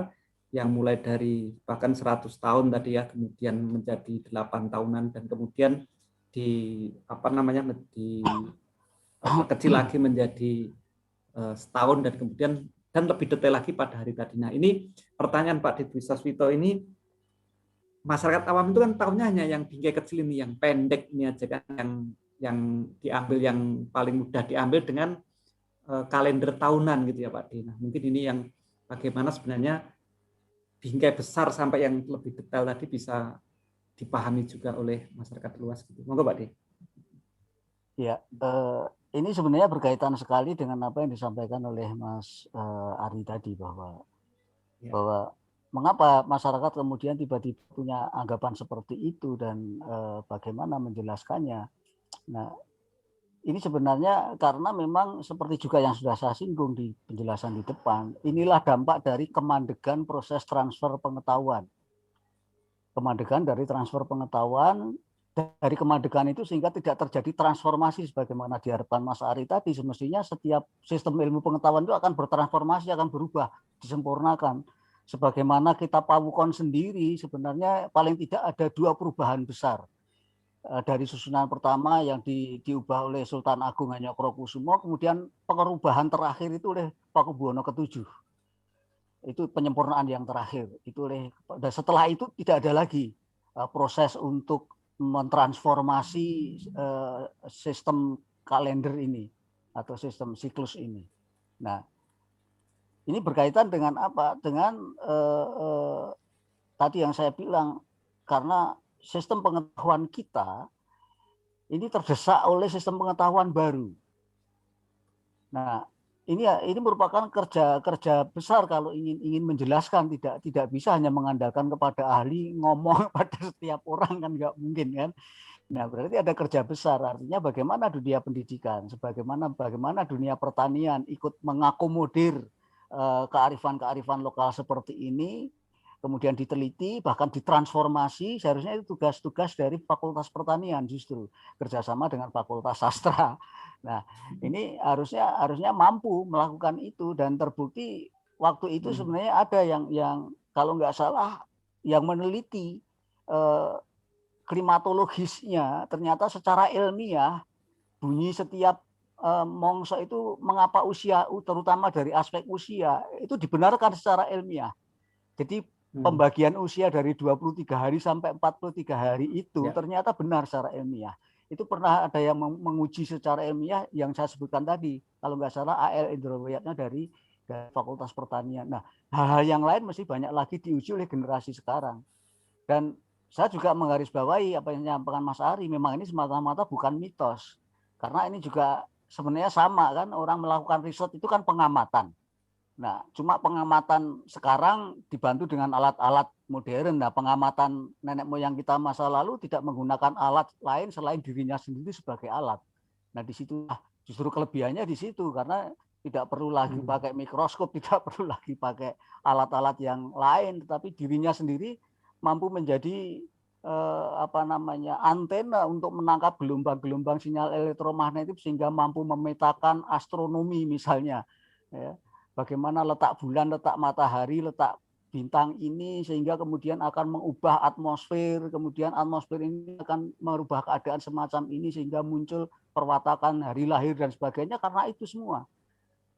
Speaker 2: yang mulai dari bahkan 100 tahun tadi ya, kemudian menjadi 8 tahunan, dan kemudian di apa namanya, di kecil lagi menjadi setahun, dan kemudian dan lebih detail lagi pada hari tadi. Nah ini pertanyaan Pak Dwi Saswito, ini masyarakat awam itu kan tahunya hanya yang bingkai kecil ini, yang pendek ini aja kan, yang diambil, yang paling mudah diambil dengan kalender tahunan gitu ya Pak D. Nah mungkin ini yang bagaimana sebenarnya bingkai besar sampai yang lebih detail tadi bisa dipahami juga oleh masyarakat luas gitu. Monggo Pak D.
Speaker 3: Ya, ini sebenarnya berkaitan sekali dengan apa yang disampaikan oleh Mas Ari tadi, bahwa mengapa masyarakat kemudian tiba-tiba punya anggapan seperti itu dan bagaimana menjelaskannya. Nah, ini sebenarnya karena memang seperti juga yang sudah saya singgung di penjelasan di depan, inilah dampak dari kemandegan proses transfer pengetahuan. Kemandegan dari transfer pengetahuan, dari kemandegan itu sehingga tidak terjadi transformasi sebagaimana diharapkan Mas Ari tadi. Semestinya setiap sistem ilmu pengetahuan itu akan bertransformasi, akan berubah, disempurnakan. Sebagaimana kita Pawukon sendiri, sebenarnya paling tidak ada 2 perubahan besar. Dari susunan pertama yang diubah oleh Sultan Agung Hanyokrokusumo, kemudian perubahan terakhir itu oleh Pakubuwono ke-7. Itu penyempurnaan yang terakhir. Itu dan setelah itu tidak ada lagi proses untuk mentransformasi sistem kalender ini atau sistem siklus ini. Nah, ini berkaitan dengan apa? Dengan tadi yang saya bilang, karena sistem pengetahuan kita ini terdesak oleh sistem pengetahuan baru. Nah, ini merupakan kerja besar kalau ingin menjelaskan, tidak bisa hanya mengandalkan kepada ahli ngomong pada setiap orang, kan nggak mungkin kan. Nah, berarti ada kerja besar, artinya bagaimana dunia pendidikan, bagaimana dunia pertanian ikut mengakomodir kearifan lokal seperti ini, kemudian diteliti, bahkan ditransformasi. Seharusnya itu tugas-tugas dari Fakultas Pertanian, justru kerjasama dengan Fakultas Sastra. Nah, ini harusnya mampu melakukan itu, dan terbukti waktu itu sebenarnya ada yang kalau nggak salah yang meneliti klimatologisnya, ternyata secara ilmiah bunyi setiap mongso itu mengapa usia, terutama dari aspek usia, itu dibenarkan secara ilmiah. Jadi pembagian usia dari 23 hari sampai 43 hari itu ternyata benar secara ilmiah. Itu pernah ada yang menguji secara ilmiah yang saya sebutkan tadi, kalau nggak salah AL Indrawiyatnya dari Fakultas Pertanian. Nah, hal-hal yang lain masih banyak lagi diuji oleh generasi sekarang. Dan saya juga menggarisbawahi apa yang disampaikan Mas Ari, memang ini semata-mata bukan mitos. Karena ini juga sebenarnya sama kan, orang melakukan riset itu kan pengamatan. Nah, cuma pengamatan sekarang dibantu dengan alat-alat modern. Nah, pengamatan nenek moyang kita masa lalu tidak menggunakan alat lain selain dirinya sendiri sebagai alat. Nah, di situ justru kelebihannya di situ, karena tidak perlu lagi pakai mikroskop, tidak perlu lagi pakai alat-alat yang lain, tetapi dirinya sendiri mampu menjadi antena untuk menangkap gelombang-gelombang sinyal elektromagnetik sehingga mampu memetakan astronomi misalnya. Ya. bagaimana letak bulan, letak matahari, letak bintang ini sehingga kemudian akan mengubah atmosfer, kemudian atmosfer ini akan merubah keadaan semacam ini sehingga muncul perwatakan hari lahir dan sebagainya karena itu semua.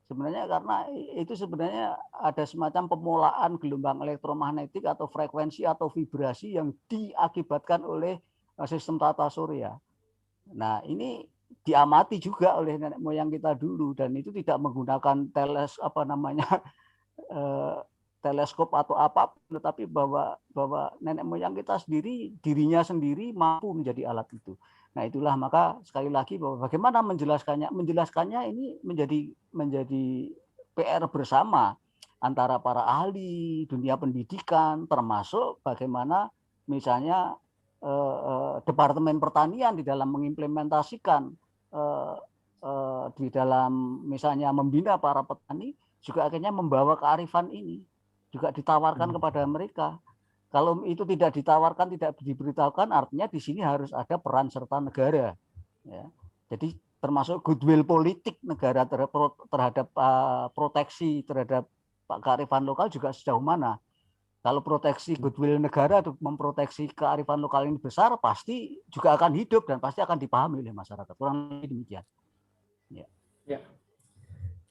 Speaker 3: Sebenarnya karena itu sebenarnya ada semacam pemulaan gelombang elektromagnetik atau frekuensi atau vibrasi yang diakibatkan oleh sistem tata surya. Nah, ini diamati juga oleh nenek moyang kita dulu dan itu tidak menggunakan teleskop atau apapun, tetapi bahwa nenek moyang kita sendiri, dirinya sendiri mampu menjadi alat itu. Nah, itulah maka sekali lagi bahwa bagaimana menjelaskannya ini menjadi PR bersama antara para ahli dunia pendidikan, termasuk bagaimana misalnya Departemen Pertanian di dalam mengimplementasikan di dalam misalnya membina para petani juga akhirnya membawa kearifan ini juga ditawarkan kepada mereka. Kalau itu tidak ditawarkan, tidak diberitahukan, artinya di sini harus ada peran serta negara. Ya. Jadi termasuk goodwill politik negara terhadap proteksi terhadap kearifan lokal juga sejauh mana. Kalau proteksi goodwill negara untuk memproteksi kearifan lokal ini besar, pasti juga akan hidup dan pasti akan dipahami oleh masyarakat. Kurang lebih demikian.
Speaker 2: Ya.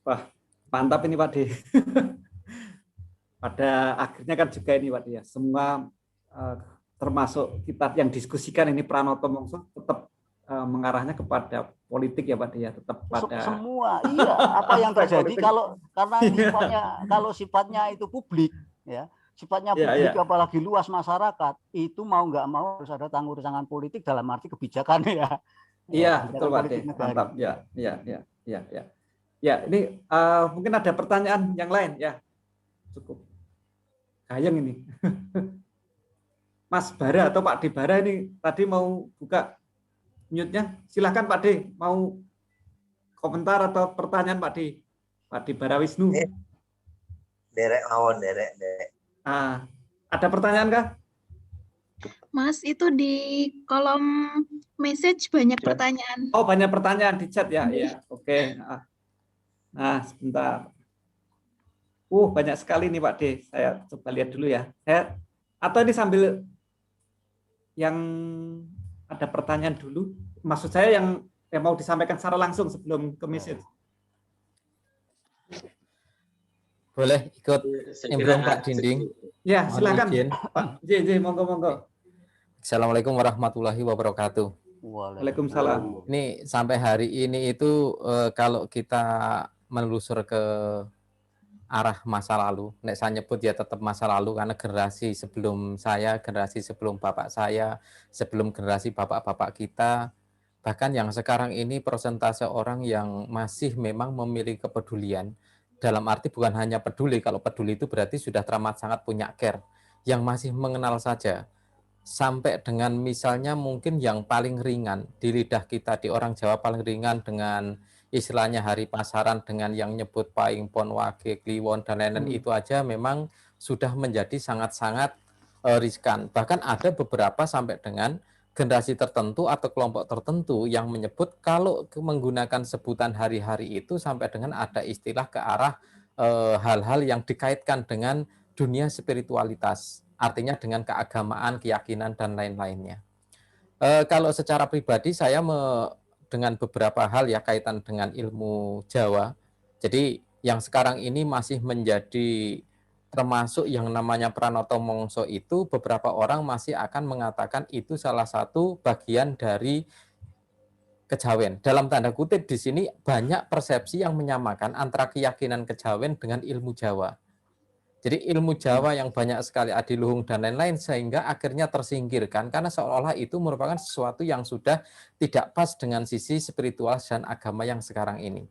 Speaker 2: Wah, mantap ini Pak D. Pada akhirnya kan juga ini Pak D ya, semua termasuk kita yang diskusikan ini Pranoto Mongso tetap mengarahnya kepada politik ya Pak D ya, tetap pada
Speaker 3: semua. Iya, apa yang terjadi kalau sifatnya itu publik ya. Sifatnya publik apalagi luas masyarakat, itu mau nggak mau harus ada tanggung tangan politik dalam arti kebijakan ya.
Speaker 2: Iya, betul Pak D. Mantap. Ya. Ya, ini mungkin ada pertanyaan yang lain ya. Cukup gayeng ini. Mas Bara atau Pak D Bara ini tadi mau buka mute-nya. Silakan Pak D, mau komentar atau pertanyaan Pak D. Pak D Bara Wisnu.
Speaker 5: Derek mawon, derek.
Speaker 2: Ada pertanyaan kah?
Speaker 6: Mas, itu di kolom message banyak pertanyaan.
Speaker 2: Oh, banyak pertanyaan di chat ya. Iya, oke. Nah, sebentar. Banyak sekali nih Pak D. Saya coba lihat dulu ya. Atau ini sambil yang ada pertanyaan dulu. Maksud saya yang mau disampaikan secara langsung sebelum ke message.
Speaker 7: Boleh ikut nimbrung Pak Dinding?
Speaker 2: Ya, silakan Pak. Monggo.
Speaker 7: Assalamualaikum warahmatullahi wabarakatuh.
Speaker 2: Waalaikumsalam.
Speaker 7: Ini sampai hari ini itu kalau kita menelusur ke arah masa lalu, saya nyebut ya tetap masa lalu karena generasi sebelum saya, generasi sebelum bapak saya, sebelum generasi bapak-bapak kita, bahkan yang sekarang ini persentase orang yang masih memang memiliki kepedulian, dalam arti bukan hanya peduli, kalau peduli itu berarti sudah teramat sangat punya care, yang masih mengenal saja, sampai dengan misalnya mungkin yang paling ringan di lidah kita, di orang Jawa paling ringan dengan istilahnya hari pasaran, dengan yang nyebut paing, pon, wage, kliwon, dan lain-lain itu aja memang sudah menjadi sangat-sangat riskan. Bahkan ada beberapa sampai dengan generasi tertentu atau kelompok tertentu yang menyebut kalau menggunakan sebutan hari-hari itu sampai dengan ada istilah ke arah hal-hal yang dikaitkan dengan dunia spiritualitas, artinya dengan keagamaan, keyakinan, dan lain-lainnya. Kalau secara pribadi saya dengan beberapa hal ya kaitan dengan ilmu Jawa, jadi yang sekarang ini masih menjadi termasuk yang namanya Pranoto Mongso itu beberapa orang masih akan mengatakan itu salah satu bagian dari kejawen. Dalam tanda kutip di sini banyak persepsi yang menyamakan antara keyakinan kejawen dengan ilmu Jawa. Jadi ilmu Jawa yang banyak sekali adiluhung dan lain-lain sehingga akhirnya tersingkirkan karena seolah-olah itu merupakan sesuatu yang sudah tidak pas dengan sisi spiritual dan agama yang sekarang ini.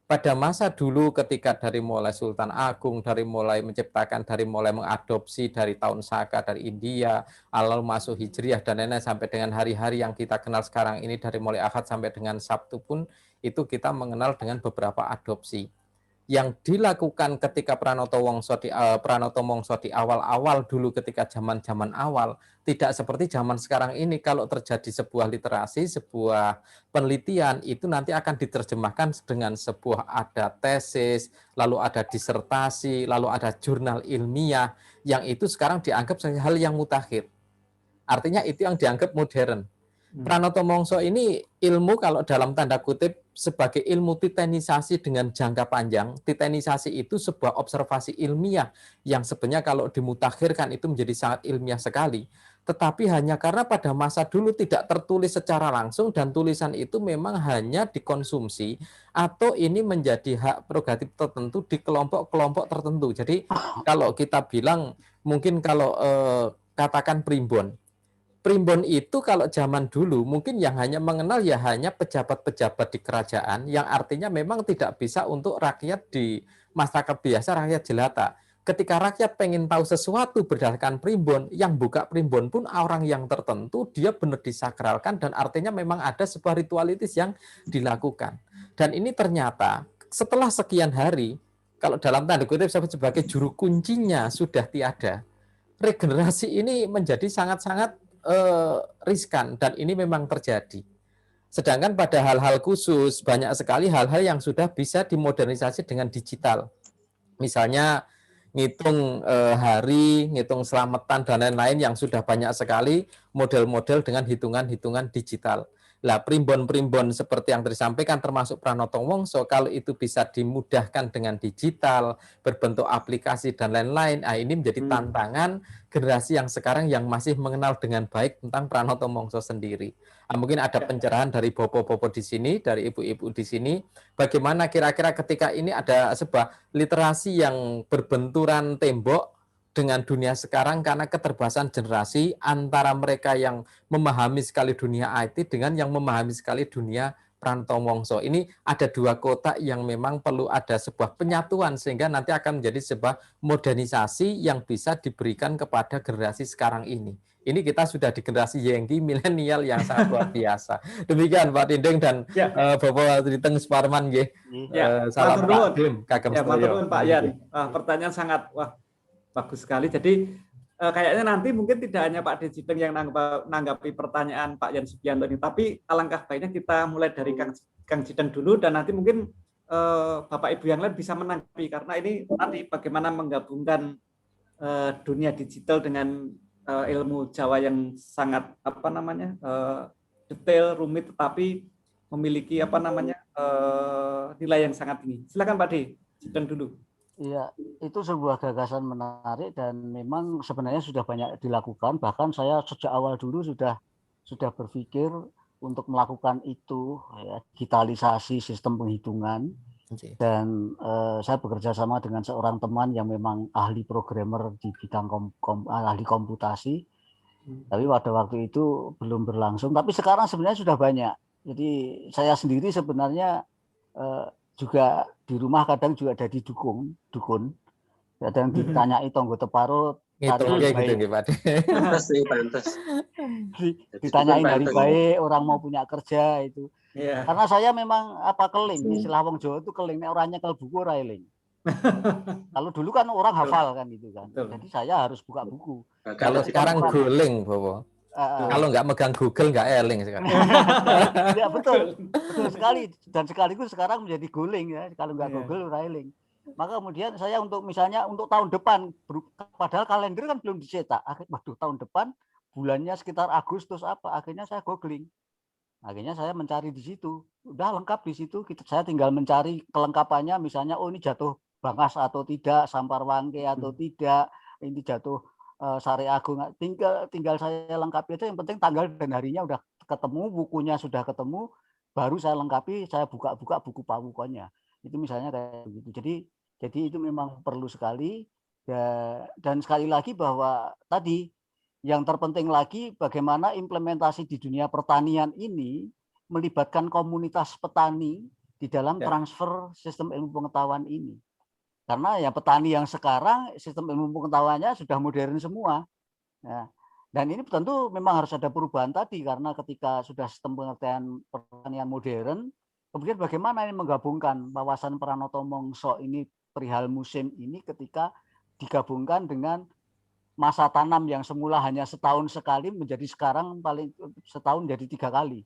Speaker 7: Pada masa dulu ketika dari mulai Sultan Agung, dari mulai menciptakan, dari mulai mengadopsi dari tahun Saka dari India, lalu masuk Hijriah dan lain-lain sampai dengan hari-hari yang kita kenal sekarang ini dari mulai Ahad sampai dengan Sabtu pun itu kita mengenal dengan beberapa adopsi. yang dilakukan ketika Pranoto Mongso di awal-awal dulu ketika zaman-zaman awal tidak seperti zaman sekarang ini. Kalau terjadi sebuah literasi, sebuah penelitian itu nanti akan diterjemahkan dengan sebuah ada tesis, lalu ada disertasi, lalu ada jurnal ilmiah yang itu sekarang dianggap sebagai hal yang mutakhir. Artinya itu yang dianggap modern. Pranoto Mongso ini ilmu kalau dalam tanda kutip sebagai ilmu titenisasi dengan jangka panjang. Titenisasi itu sebuah observasi ilmiah yang sebenarnya kalau dimutakhirkan itu menjadi sangat ilmiah sekali. Tetapi hanya karena pada masa dulu tidak tertulis secara langsung dan tulisan itu memang hanya dikonsumsi atau ini menjadi hak prerogatif tertentu di kelompok-kelompok tertentu. Jadi kalau kita bilang mungkin kalau katakan primbon. Primbon itu kalau zaman dulu mungkin yang hanya mengenal ya hanya pejabat-pejabat di kerajaan yang artinya memang tidak bisa untuk rakyat di masyarakat biasa, rakyat jelata. Ketika rakyat pengen tahu sesuatu berdasarkan primbon, yang buka primbon pun orang yang tertentu, dia benar disakralkan dan artinya memang ada sebuah ritualitis yang dilakukan. Dan ini ternyata setelah sekian hari, kalau dalam tanda kutip sebagai juru kuncinya sudah tiada, regenerasi ini menjadi sangat-sangat riskan dan ini memang terjadi. Sedangkan pada hal-hal khusus banyak sekali hal-hal yang sudah bisa dimodernisasi dengan digital. Misalnya ngitung hari, ngitung selamatan dan lain-lain yang sudah banyak sekali model-model dengan hitungan-hitungan digital. Lah primbon-primbon seperti yang disampaikan termasuk Pranoto Mongso kalau itu bisa dimudahkan dengan digital, berbentuk aplikasi dan lain-lain, ini menjadi tantangan generasi yang sekarang yang masih mengenal dengan baik tentang Pranoto Mongso sendiri. Mungkin ada pencerahan dari Bopo-Bopo di sini, dari ibu-ibu di sini, bagaimana kira-kira ketika ini ada sebuah literasi yang berbenturan tembok dengan dunia sekarang karena keterbatasan generasi antara mereka yang memahami sekali dunia IT dengan yang memahami sekali dunia Pranoto Mongso. Ini ada dua kotak yang memang perlu ada sebuah penyatuan sehingga nanti akan menjadi sebuah modernisasi yang bisa diberikan kepada generasi sekarang ini. Ini kita sudah di generasi Yengki milenial yang sangat luar biasa. Demikian Pak Dinding dan Bapak Triteng Suparman nggih. Salam Pak Dim, kagem
Speaker 2: sedaya. Pak Yan. Pertanyaan sangat bagus sekali. Jadi kayaknya nanti mungkin tidak hanya Pak Dejiteng yang nanggapi pertanyaan Pak Yan Subianto ini, tapi alangkah baiknya kita mulai dari Kang Jiteng dulu dan nanti mungkin Bapak Ibu yang lain bisa menanggapi karena ini nanti bagaimana menggabungkan dunia digital dengan ilmu Jawa yang sangat detail, rumit, tetapi memiliki nilai yang sangat tinggi. Silakan Pak Dejiteng dulu.
Speaker 3: Iya, itu sebuah gagasan menarik dan memang sebenarnya sudah banyak dilakukan. Bahkan saya sejak awal dulu sudah berpikir untuk melakukan itu, ya, digitalisasi sistem penghitungan. Dan saya bekerja sama dengan seorang teman yang memang ahli programmer di bidang ahli komputasi. Tapi pada waktu itu belum berlangsung. Tapi sekarang sebenarnya sudah banyak. Jadi saya sendiri sebenarnya juga di rumah kadang juga ada dukun, kadang ditanyai tonggo teparut, ditanyain hari baik, orang mau punya kerja itu. Karena saya memang keling, istilah wong Jawa itu keling, nek ora nyekel buku ora eling. Kalau dulu kan orang hafal kan gitu kan. Jadi saya harus buka buku.
Speaker 7: Kalau sekarang guling, Bobo. Kalau nggak megang Google nggak eling sekarang.
Speaker 3: Ya betul sekali dan sekaligus sekarang menjadi guling ya. Kalau nggak Google eling. Maka kemudian saya misalnya untuk tahun depan, padahal kalender kan belum dicetak. Waduh, tahun depan bulannya sekitar Agustus akhirnya saya googling. Akhirnya saya mencari di situ. Udah lengkap di situ. Saya tinggal mencari kelengkapannya, misalnya ini jatuh Bangas atau tidak, Sampar Wangke atau tidak, ini jatuh Sari Agung, tinggal saya lengkapi aja. Yang penting tanggal dan harinya udah ketemu, bukunya sudah ketemu, baru saya lengkapi, saya buka-buka buku pawukonnya. Itu misalnya kayak gitu. Jadi itu memang perlu sekali. Dan sekali lagi bahwa tadi yang terpenting lagi bagaimana implementasi di dunia pertanian ini melibatkan komunitas petani di dalam transfer sistem ilmu pengetahuan ini. Karena ya petani yang sekarang sistem ilmu pengetahuannya sudah modern semua. Ya. Dan ini tentu memang harus ada perubahan tadi karena ketika sudah sistem pengertian pertanian modern, kemudian bagaimana ini menggabungkan wawasan Pranoto Mongso ini perihal musim ini ketika digabungkan dengan masa tanam yang semula hanya setahun sekali menjadi sekarang paling setahun jadi 3 kali.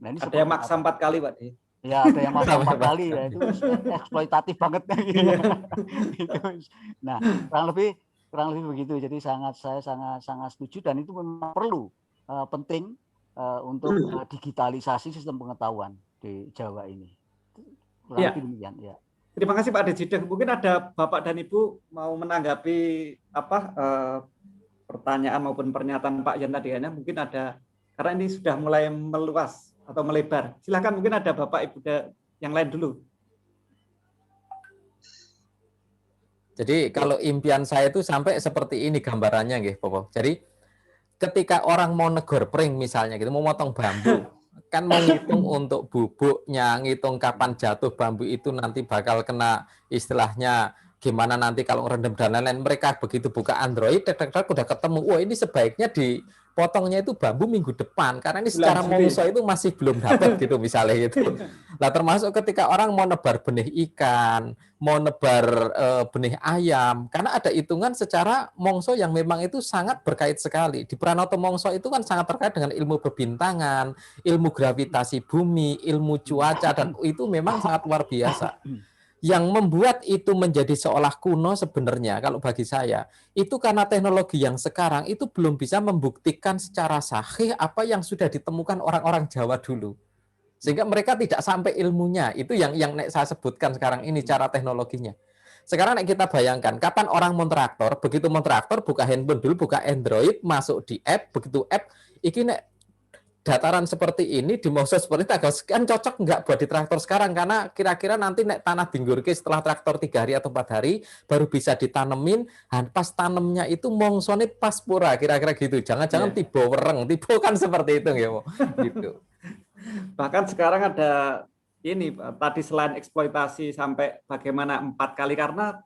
Speaker 3: Nah, ini
Speaker 2: Ada yang maksa 4 kali, Pak.
Speaker 3: Ya, ada yang maksa 4 kali ya, itu eksploitatif banget. Nah, kurang lebih begitu. Jadi saya sangat setuju dan itu memang perlu penting untuk digitalisasi sistem pengetahuan di Jawa ini. Kurang lebih demikian ya.
Speaker 2: Terima kasih Pak Dejideng. Mungkin ada Bapak dan Ibu mau menanggapi pertanyaan maupun pernyataan Pak Yan tadi ya. Mungkin ada, karena ini sudah mulai meluas atau melebar. Silakan, mungkin ada Bapak Ibu yang lain dulu.
Speaker 7: Jadi kalau impian saya itu sampai seperti ini gambarannya nggih, Popo. Jadi ketika orang mau negor pring misalnya gitu, mau motong bambu, kan mau ngitung untuk bubuknya, ngitung kapan jatuh bambu itu nanti bakal kena istilahnya gimana nanti kalau rendam dan lain-lain. Mereka begitu buka Android, udah ketemu, wah ini sebaiknya dipotongnya itu bambu minggu depan, karena ini secara mongso itu masih belum dapat gitu misalnya gitu. Nah termasuk ketika orang mau nebar benih ikan, mau nebar benih ayam, karena ada hitungan secara mongso yang memang itu sangat berkait sekali. Di Pranoto Mongso itu kan sangat terkait dengan ilmu perbintangan, ilmu gravitasi bumi, ilmu cuaca, dan itu memang sangat luar biasa. Yang membuat itu menjadi seolah kuno sebenarnya kalau bagi saya, itu karena teknologi yang sekarang itu belum bisa membuktikan secara sahih apa yang sudah ditemukan orang-orang Jawa dulu. Sehingga mereka tidak sampai ilmunya. Itu yang saya sebutkan sekarang ini cara teknologinya. Sekarang kita bayangkan, kapan orang montraktor, begitu montraktor, buka handphone dulu, buka Android, masuk di app, begitu app, ini dataran seperti ini, di mongso seperti itu, kan cocok nggak buat di traktor sekarang, karena kira-kira nanti nek tanah dinggurke setelah traktor 3 hari atau 4 hari, baru bisa ditanemin, dan pas tanemnya itu mongsone pas pura, kira-kira gitu. Jangan-jangan tiba wereng, tiba kan seperti itu, ya, gitu.
Speaker 2: Bahkan sekarang ada ini tadi selain eksploitasi sampai bagaimana 4 kali, karena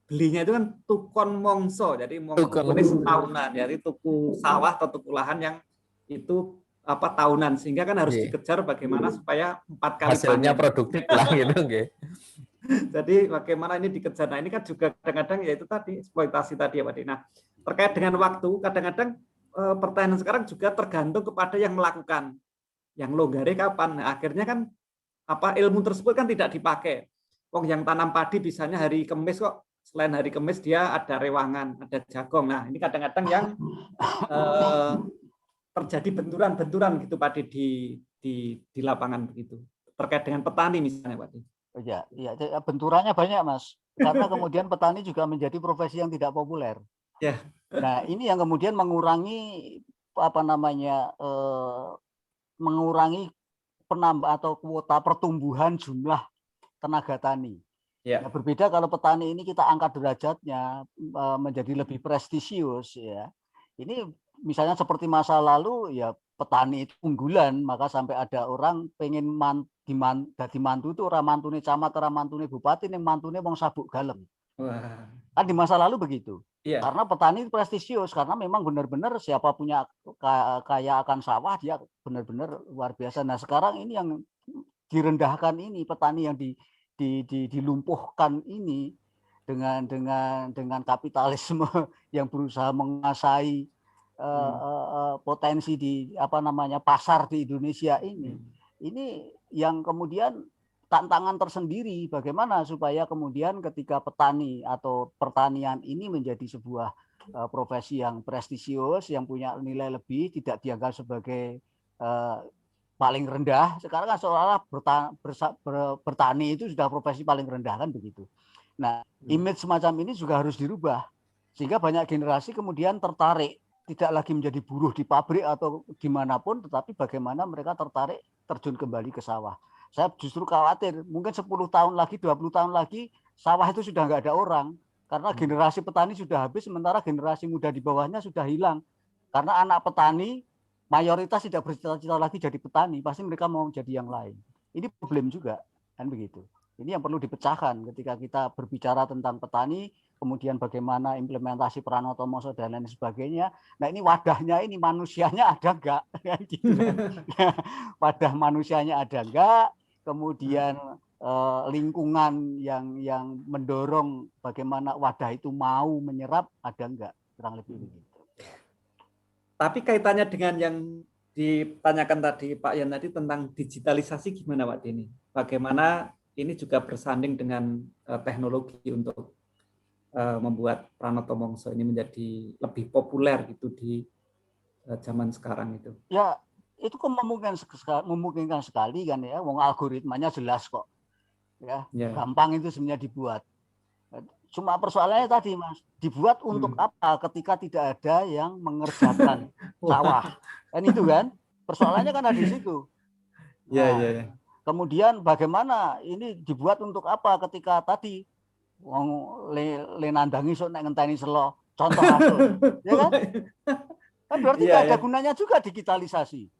Speaker 2: belinya itu kan tukon mongso, jadi mongso ini setahunan, jadi tuku sawah atau tuku lahan yang itu tahunan, sehingga kan harus dikejar bagaimana supaya 4 kali
Speaker 7: hasilnya panen produktif lah gitu.
Speaker 2: Jadi bagaimana ini dikejar. Nah ini kan juga kadang-kadang ya itu tadi eksploitasi tadi ya Pak. Nah terkait dengan waktu, kadang-kadang pertanyaan sekarang juga tergantung kepada yang melakukan, yang longgare kapan. Nah, akhirnya kan ilmu tersebut kan tidak dipakai. Wong yang tanam padi bisanya hari Kamis kok, selain hari Kamis dia ada rewangan, ada jagong. Nah ini kadang-kadang yang terjadi benturan-benturan gitu Pak di lapangan begitu, terkait dengan petani misalnya Pak.
Speaker 3: Ya, benturannya banyak Mas, karena kemudian petani juga menjadi profesi yang tidak populer.
Speaker 2: Ya.
Speaker 3: Nah ini yang kemudian mengurangi mengurangi penambah atau kuota pertumbuhan jumlah tenaga tani. Ya. Nah, berbeda kalau petani ini kita angkat derajatnya menjadi lebih prestisius ya. Ini misalnya seperti masa lalu ya petani itu unggulan, maka sampai ada orang pengen dadi mantu itu ora mantune camat, ora mantune bupati, ning mantune wong sabuk galem.
Speaker 2: Wah.
Speaker 3: Kan di masa lalu begitu.
Speaker 2: Iya.
Speaker 3: Karena petani prestisius, karena memang benar-benar siapa punya kaya akan sawah dia benar-benar luar biasa. Nah sekarang ini yang direndahkan ini, petani yang dilumpuhkan ini dengan kapitalisme yang berusaha menguasai potensi di pasar di Indonesia ini yang kemudian tantangan tersendiri bagaimana supaya kemudian ketika petani atau pertanian ini menjadi sebuah profesi yang prestisius, yang punya nilai lebih, tidak dianggap sebagai paling rendah. Sekarang kan seolah-olah bertani itu sudah profesi paling rendah kan begitu. Nah image semacam ini juga harus dirubah sehingga banyak generasi kemudian tertarik, tidak lagi menjadi buruh di pabrik atau dimanapun, tetapi bagaimana mereka tertarik terjun kembali ke sawah. Saya justru khawatir, mungkin 10 tahun lagi, 20 tahun lagi, sawah itu sudah nggak ada orang. Karena generasi petani sudah habis, sementara generasi muda di bawahnya sudah hilang. Karena anak petani, mayoritas tidak bercita-cita lagi jadi petani, pasti mereka mau jadi yang lain. Ini problem juga, kan begitu. Ini yang perlu dipecahkan ketika kita berbicara tentang petani, kemudian bagaimana implementasi Pranoto Mongso dan lain sebagainya. Nah ini wadahnya, ini manusianya ada enggak? Wadah manusianya ada enggak? kemudian lingkungan yang mendorong bagaimana wadah itu mau menyerap, ada enggak? Kurang lebih begitu.
Speaker 2: Tapi kaitannya dengan yang ditanyakan tadi Pak Yan tadi tentang digitalisasi gimana Pak Denny? Bagaimana ini juga bersanding dengan teknologi untuk membuat Pranoto Mongso ini menjadi lebih populer gitu di zaman sekarang itu?
Speaker 3: Ya, itu kan memungkinkan sekali kan ya, wong algoritmanya jelas kok. Ya, gampang itu sebenarnya dibuat. Cuma persoalannya tadi Mas, dibuat untuk apa ketika tidak ada yang mengerjakan sawah. Kan itu kan? Persoalannya kan ada di situ. Nah, kemudian bagaimana ini dibuat untuk apa ketika tadi wong le nandangi sok nek ngenteni selo, contoh hasil. Ya kan? Kan berarti tidak ada gunanya juga digitalisasi.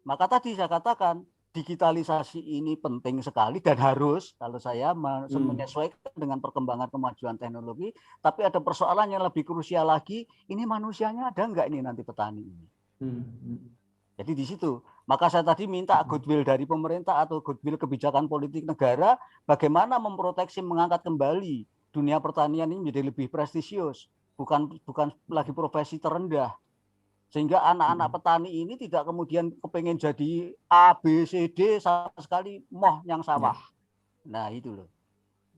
Speaker 3: Maka tadi saya katakan digitalisasi ini penting sekali dan harus, kalau saya menyesuaikan dengan perkembangan kemajuan teknologi, tapi ada persoalan yang lebih krusial lagi, ini manusianya ada enggak ini nanti petani ini. Jadi di situ, maka saya tadi minta goodwill dari pemerintah atau goodwill kebijakan politik negara, bagaimana memproteksi, mengangkat kembali dunia pertanian ini menjadi lebih prestisius, bukan lagi profesi terendah. Sehingga anak-anak petani ini tidak kemudian kepengen jadi A, B, C, D sama sekali moh yang sawah. Nah itu loh,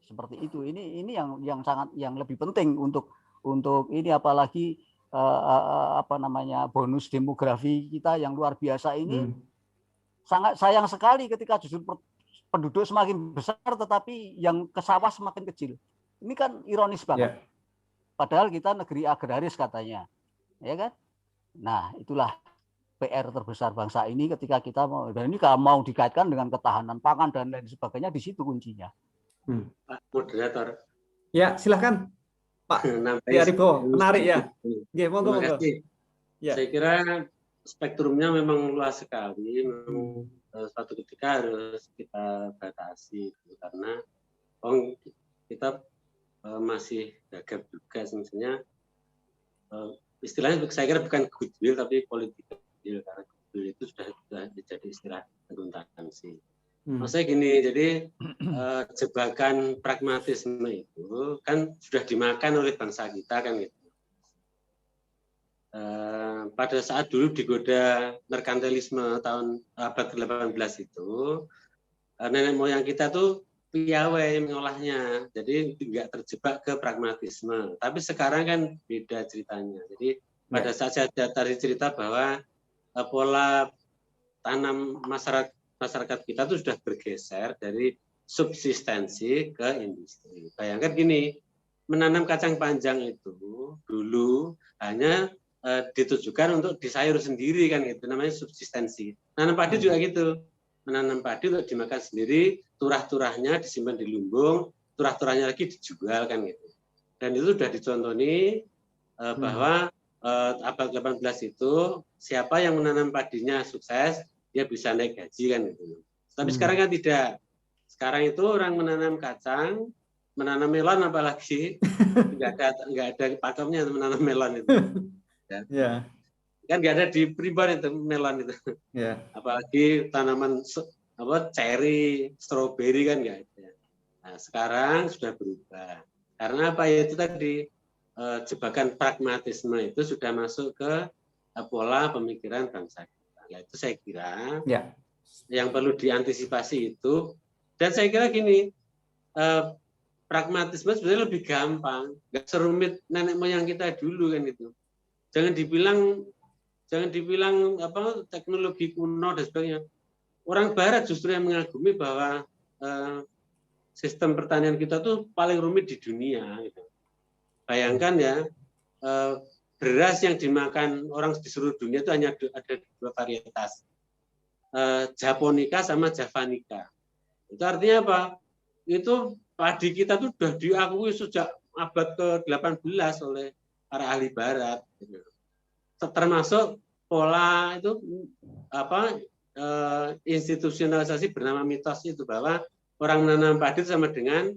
Speaker 3: seperti itu. Ini yang sangat yang lebih penting untuk ini, apalagi bonus demografi kita yang luar biasa ini. Sangat sayang sekali ketika justru penduduk semakin besar tetapi yang ke sawah semakin kecil. Ini kan ironis banget. Padahal kita negeri agraris katanya, ya kan? Nah, itulah PR terbesar bangsa ini ketika kita mau, dan ini kalau mau dikaitkan dengan ketahanan pangan dan lain sebagainya, di situ kuncinya.
Speaker 4: Pak Moderator.
Speaker 2: Ya, silakan Pak Aribo, menarik ya.
Speaker 4: Terima kasih. Saya kira spektrumnya memang luas sekali. Suatu ketika harus kita batasi karena kita masih gagap juga sebenarnya. Istilahnya saya kira bukan goodwill tapi political will, karena goodwill itu sudah jadi istilah akuntansi. Maksudnya gini, jadi jebakan pragmatisme itu kan sudah dimakan oleh bangsa kita kan gitu. Pada saat dulu digoda merkantilisme tahun abad ke-18 itu, nenek moyang kita tuh piawai mengolahnya, jadi tidak terjebak ke pragmatisme. Tapi sekarang kan beda ceritanya. Jadi pada saat saya tadi cerita bahwa pola tanam masyarakat kita itu sudah bergeser dari subsistensi ke industri. Bayangkan gini, menanam kacang panjang itu dulu hanya ditujukan untuk di sayur sendiri kan gitu, namanya subsistensi. Nanam padi juga gitu. Menanam padi untuk dimakan sendiri, turah-turahnya disimpan di lumbung, turah-turahnya lagi dijual kan gitu. Dan itu sudah dicontoni bahwa abad 18 itu siapa yang menanam padinya sukses, dia bisa naik gaji kan gitu. Tapi sekarang kan tidak. Sekarang itu orang menanam kacang, menanam melon apalagi nggak ada pakemnya menanam melon itu. Ya. Kan nggak ada di primbon itu melon itu. Apalagi tanaman cherry, stroberi kan nggak ada. Nah, sekarang sudah berubah. Karena apa ya, itu tadi jebakan pragmatisme itu sudah masuk ke pola pemikiran bangsa kita. Nah, itu saya kira yang perlu diantisipasi itu. Dan saya kira gini, pragmatisme sebenarnya lebih gampang, nggak serumit nenek moyang kita dulu kan itu. Jangan dibilang teknologi kuno dan sebagainya. Orang Barat justru yang mengagumi bahwa sistem pertanian kita tuh paling rumit di dunia. Gitu. Bayangkan ya, beras yang dimakan orang di seluruh dunia itu hanya ada 2 varietas, Japonica sama Javanica. Itu artinya apa? Itu padi kita tuh sudah diakui sejak abad ke-18 oleh para ahli Barat. Gitu. Termasuk pola itu institusionalisasi bernama mitos itu, bahwa orang menanam padi sama dengan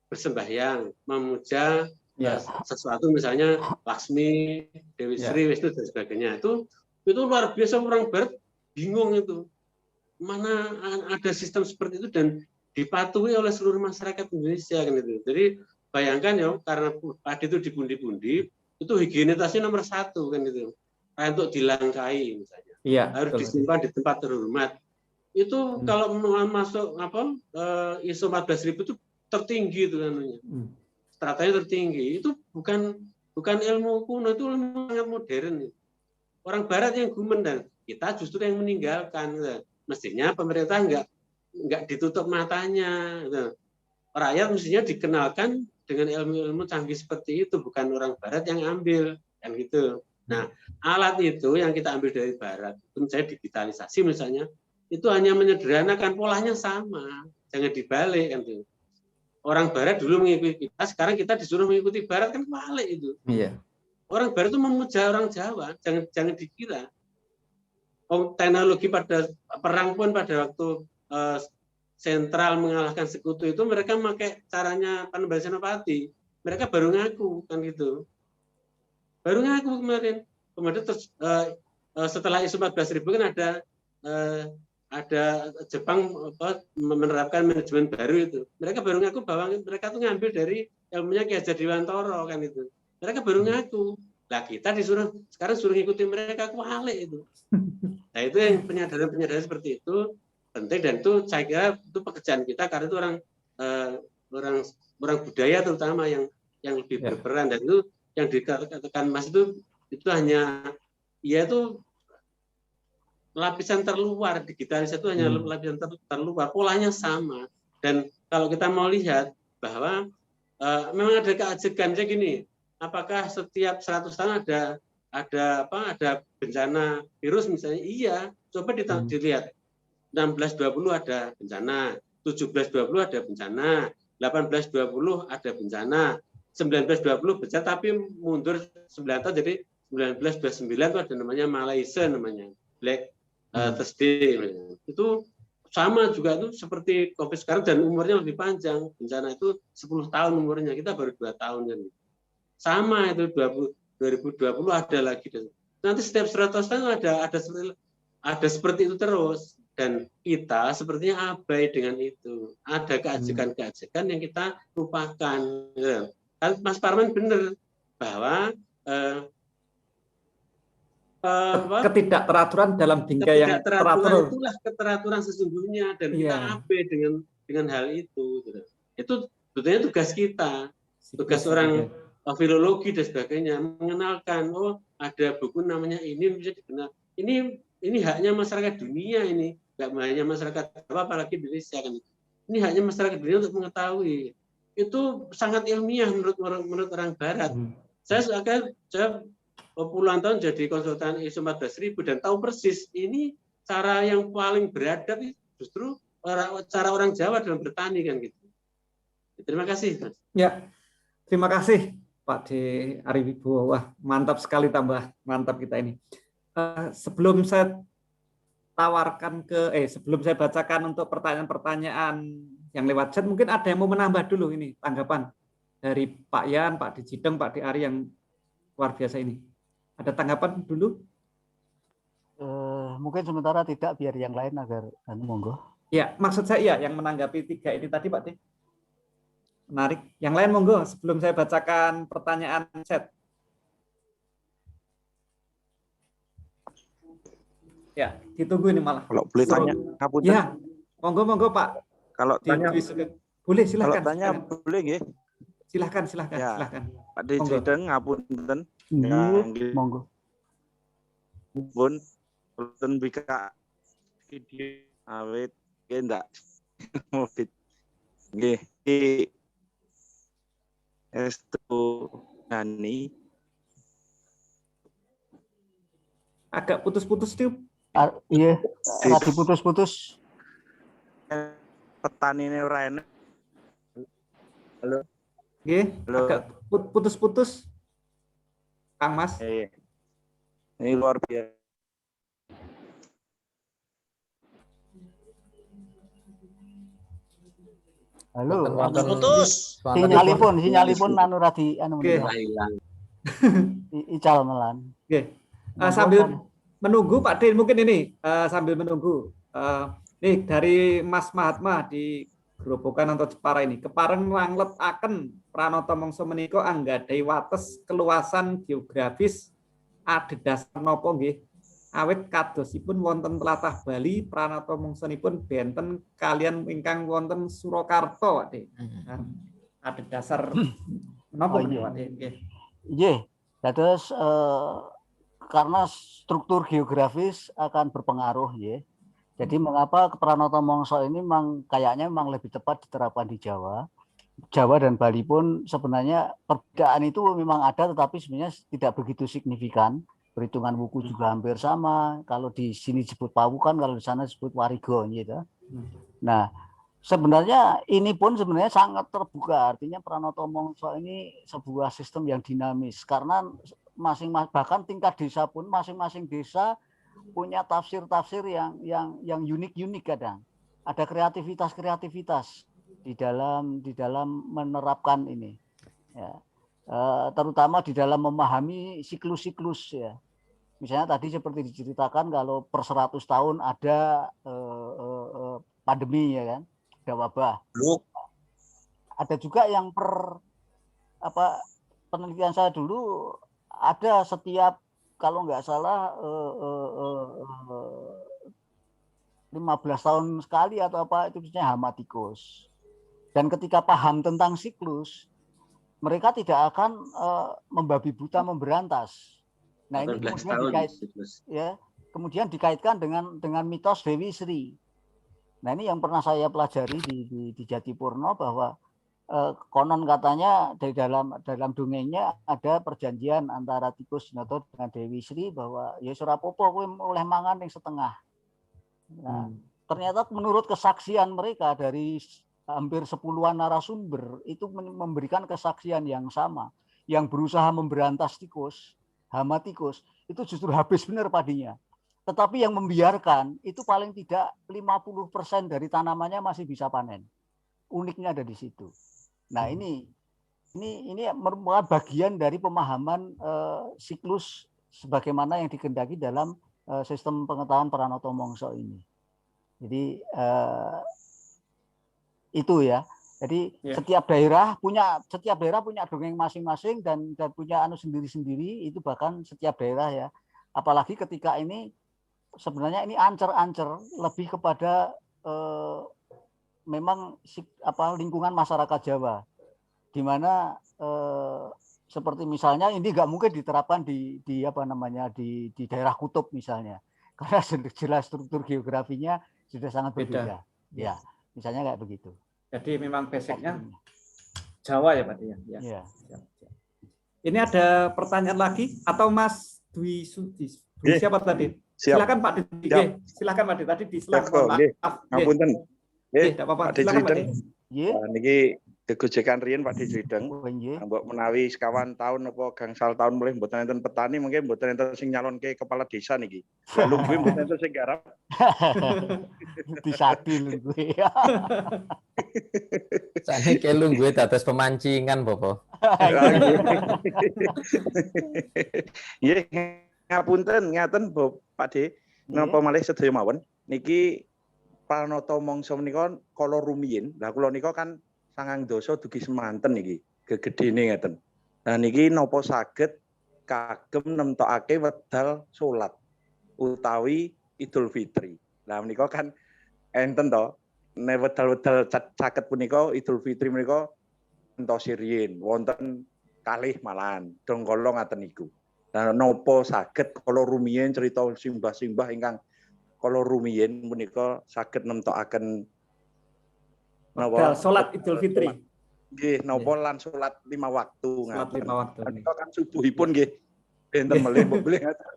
Speaker 4: bersembahyang, memuja sesuatu, misalnya Laksmi, Dewi Sri, Wisnu dan sebagainya. Itu luar biasa, orang Barat bingung itu. mana ada sistem seperti itu dan dipatuhi oleh seluruh masyarakat Indonesia kan itu. Jadi bayangkan ya, karena padi itu dipundi-pundi, itu higienitasnya nomor 1 kan itu. Untuk dilangkai misalnya, harus disimpan di tempat terhormat. Itu kalau masuk ISO 14000 itu tertinggi itu namanya. Stratanya tertinggi. Itu bukan ilmu kuno, itu ilmu sangat modern. Orang Barat yang gumen dan kita justru yang meninggalkan. Mestinya pemerintah nggak ditutup matanya. Rakyat mestinya dikenalkan dengan ilmu-ilmu canggih seperti itu, bukan orang Barat yang ambil kan gitu. Nah, alat itu yang kita ambil dari Barat, itu misalnya digitalisasi misalnya, itu hanya menyederhanakan, polanya sama, jangan dibalik kan tuh. Orang Barat dulu mengikuti kita, sekarang kita disuruh mengikuti Barat, kan balik itu.
Speaker 2: Iya.
Speaker 4: Orang Barat itu memuja orang Jawa, jangan dikira. Teknologi pada perang pun pada waktu sentral mengalahkan sekutu itu mereka pakai caranya Panembahan Senopati. Mereka baru ngaku kan gitu. Baru ngaku kemarin. Kemudian setelah ISO 14000 kan ada Jepang menerapkan manajemen baru itu. Mereka baru ngaku bahwa mereka tuh ngambil dari ilmunya Ki Hajar Dewantara kan itu. Mereka baru ngaku. Lah kita sekarang suruh ngikutin mereka, kualik itu. Nah itu yang penyadaran seperti itu penting, dan itu saya kira itu pekerjaan kita karena itu orang budaya terutama yang lebih berperan, dan itu yang dikatakan Mas itu hanya itu lapisan terluar, digitalisasi itu hanya lapisan terluar, polanya sama. Dan kalau kita mau lihat bahwa memang ada keajegan kayak gini, apakah setiap 100 tahun ada bencana virus misalnya? Iya, coba dilihat. 1620 ada bencana, 1720 ada bencana, 1820 ada bencana, 1920 bencana tapi mundur 9 tahun, jadi 1929 itu ada namanya Malaysia, namanya Black Thursday. Itu sama juga, itu seperti COVID sekarang dan umurnya lebih panjang. Bencana itu 10 tahun umurnya, kita baru 2 tahun kan. Sama itu 2020 ada lagi. Nanti setiap 100 tahun ada seperti itu terus. Dan kita sepertinya abai dengan itu. Ada keajekan-keajekan yang kita lupakan. Mas Parman benar bahwa
Speaker 2: ketidakteraturan dalam bingkai yang teratur.
Speaker 4: Itulah keteraturan sesungguhnya, dan kita abai dengan hal itu. Itu sebetulnya tugas kita, tugas orang filologi dan sebagainya, mengenalkan ada buku namanya ini bisa dikenal. Ini haknya masyarakat dunia, ini nggak hanya masyarakat Jawa, apalagi Indonesia kan. Ini haknya masyarakat dunia untuk mengetahui. Itu sangat ilmiah menurut orang Barat. Saya puluhan tahun jadi konsultan ISO 14000 dan tahu persis ini cara yang paling beradab justru cara orang Jawa dalam bertani kan gitu. Terima kasih, Mas.
Speaker 2: Ya, terima kasih Pak D. Ariwibowo. Wah, mantap sekali, tambah mantap kita ini. Sebelum saya sebelum saya bacakan untuk pertanyaan-pertanyaan yang lewat chat, mungkin ada yang mau menambah dulu ini tanggapan dari Pak Yan, Pak Dijideng, Pak D. Ari yang luar biasa ini. Ada tanggapan dulu?
Speaker 3: Mungkin sementara tidak, biar yang lain agar monggo.
Speaker 2: Ya, maksud saya yang menanggapi 3 ini tadi Pak D. Menarik. Yang lain monggo sebelum saya bacakan pertanyaan chat. Ya, ditunggu ini malah.
Speaker 8: Kalau boleh tanya, ngapunten.
Speaker 2: Ya, monggo Pak.
Speaker 8: Kalau tanya
Speaker 2: boleh, silakan.
Speaker 8: Kalau tanya boleh nggih?
Speaker 2: Silakan.
Speaker 8: Ya.
Speaker 2: Silakan.
Speaker 8: Pak Dijideng ngapunten.
Speaker 3: Monggo.
Speaker 8: Pun punten bika video awet ndak mufid. Nggih. Estu Nani
Speaker 2: agak putus-putus tuh.
Speaker 3: Iya, lagi putus-putus.
Speaker 8: Petanine ora enak. Halo.
Speaker 2: Nggih, agak putus-putus. Kang Mas.
Speaker 8: Ini luar biasa.
Speaker 3: Halo.
Speaker 7: Putus.
Speaker 3: Sinyalipun anu radi anu
Speaker 4: hilang.
Speaker 3: Ical melan.
Speaker 2: Sambil menunggu Pak Din, mungkin ini sambil menunggu Nih dari Mas Mahatma di Grobogan atau Jepara ini, kepareng ngletaken pranata mangsa menika anggadhahi wates keluasan geografis adhedhasar napa nggih? Awit kadosipun wonten tlatah Bali pranata mangsanipun benten kalian ingkang wonten Surakarta, Pak. Adhedhasar menapa menika, Pak? Nggih.
Speaker 3: Nggih, dados karena struktur geografis akan berpengaruh ya. Jadi mengapa pranata mangsa ini kayaknya memang lebih tepat diterapkan di Jawa. Jawa dan Bali pun sebenarnya perbedaan itu memang ada, tetapi sebenarnya tidak begitu signifikan. Perhitungan wuku juga hampir sama. Kalau di sini disebut pawukan, kalau di sana disebut warigo gitu. Nah, sebenarnya ini pun sebenarnya sangat terbuka. Artinya pranata mangsa ini sebuah sistem yang dinamis karena bahkan tingkat desa pun masing-masing desa punya tafsir-tafsir yang unik-unik kadang. Ada kreativitas di dalam menerapkan ini. Ya. Terutama di dalam memahami siklus-siklus ya. Misalnya tadi seperti diceritakan kalau per 100 tahun ada pandemi ya kan, ada wabah. Ada juga yang penelitian saya dulu ada setiap kalau nggak salah 15 tahun sekali atau apa itu misalnya hama tikus. Dan ketika paham tentang siklus, mereka tidak akan membabi buta memberantas. Nah ini kemudian dikaitkan dengan mitos Dewi Sri. Nah ini yang pernah saya pelajari di Jatipurno bahwa konon katanya di dalam dongengnya ada perjanjian antara tikus Jinoto dengan Dewi Sri bahwa ya surapopo kowe oleh mangan yang setengah. Nah, ternyata menurut kesaksian mereka dari hampir 10-an narasumber itu memberikan kesaksian yang sama, yang berusaha memberantas tikus, hama tikus itu justru habis benar padinya. Tetapi yang membiarkan itu paling tidak 50% dari tanamannya masih bisa panen. Uniknya ada di situ. Nah ini merupakan bagian dari pemahaman siklus sebagaimana yang dikehendaki dalam sistem pengetahuan pranata mangsa ini. Jadi itu ya. Jadi setiap daerah punya dongeng masing-masing dan punya sendiri-sendiri, itu bahkan setiap daerah ya. Apalagi ketika ini sebenarnya ini ancer-ancer lebih kepada memang lingkungan masyarakat Jawa, di mana seperti misalnya ini nggak mungkin diterapkan di daerah kutub misalnya, karena jelas struktur geografinya sudah sangat berbeda. Ya, misalnya kayak begitu.
Speaker 2: Jadi memang basicnya Jawa ya Pak ya. Ya. Ini ada pertanyaan lagi atau Mas Dwi siapa tadi? Silakan Pak Dwi. Silakan Pak Dwi, tadi di slide.
Speaker 8: Ngapunten.
Speaker 2: Tidak apa-apa. Silakan Pak Dwi.
Speaker 8: Niki gegojekan riyen Pak Dijrideng. Mbok menawi sekawan tahun apa gangsal tahun mulih mboten enten petani, mungkin mboten enten sing nyalonke kepala desa niki. Lalu kuwi mboten enten sing garap.
Speaker 3: Disadil kuwi.
Speaker 7: Saniki lungguhe dados pemancingan, Bapak.
Speaker 8: Nggih, ngapunten ngaten Pak De. Napa malih sedaya mawon niki pranata mangsa menika kala rumiyin. Lah kula nika kan 9 dasa dugi semanten niki, gegedene ngeten. Nah niki napa saged kagem nemtokake wedal salat utawi Idul Fitri. Lah menika kan enten to, nek wedal-wedal caket punika Idul Fitri menika entosi riyin wonten kalih malahan dongkala ngaten niku. Nah napa saged kala rumiyin cerita simbah-simbah ingkang kala rumiyin menika saged nemtokaken
Speaker 2: napa salat Idul Fitri.
Speaker 8: Nggih, napa lan salat 5 waktu
Speaker 2: ngaten. Salat 5 waktu.
Speaker 8: Menika kan subuhipun nggih benten melih boleh ngaten.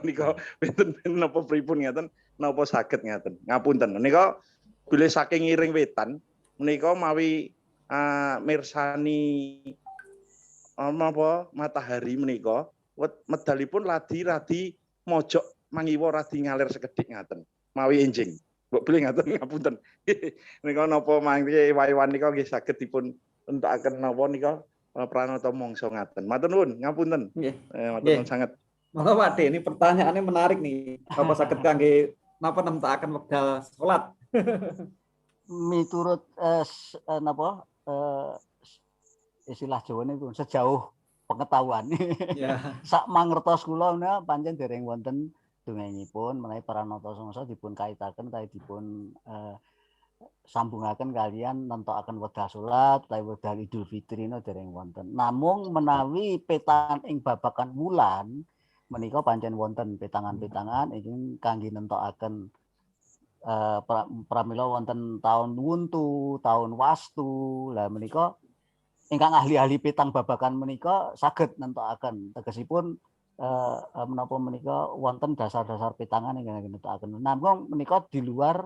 Speaker 8: Menika benten napa pripun ngaten, napa saged ngaten. Ngapunten. Menika bilih saking ngiring wetan menika mawi mirsani napa matahari menika medalipun radi mojok mangiwa radi ngalir sekedhik ngaten. Mawi enjing. Mbok bilih ngaten ngapunten. Nika napa mangke wayawan nika nggih saged dipun entakaken napa nika pranata mangsa ngaten. Matur nuwun, ngapunten.
Speaker 2: Nggih.
Speaker 8: Matur nuwun sanget.
Speaker 2: Monggo Pak De, ini pertanyaannya menarik nih. Apa saged kangge napa nemtakaken wekdal salat?
Speaker 3: Miturut napa istilah Jawa niku sejauh pengetahuan.
Speaker 2: Ya.
Speaker 3: Sak mangertos kula menika pancen dereng wonten dongengipun menawi Pranata Mongso dipun kaitaken kaya dipun sambungaken kalian nentokaken wekdal salat utawi wekdal Idul Fitri dereng wonten. Namung menawi petangan ing babagan wulan menika pancen wonten petangan-petangan ingkang kangge nentokaken pramila wonten taun wuntu, taun wastu. Lah menika ingkang ahli-ahli petang babagan menika saged nentokaken tegesipun menapa menika wonten dasar-dasar petangan ingkang nentokaken. Namung menika di luar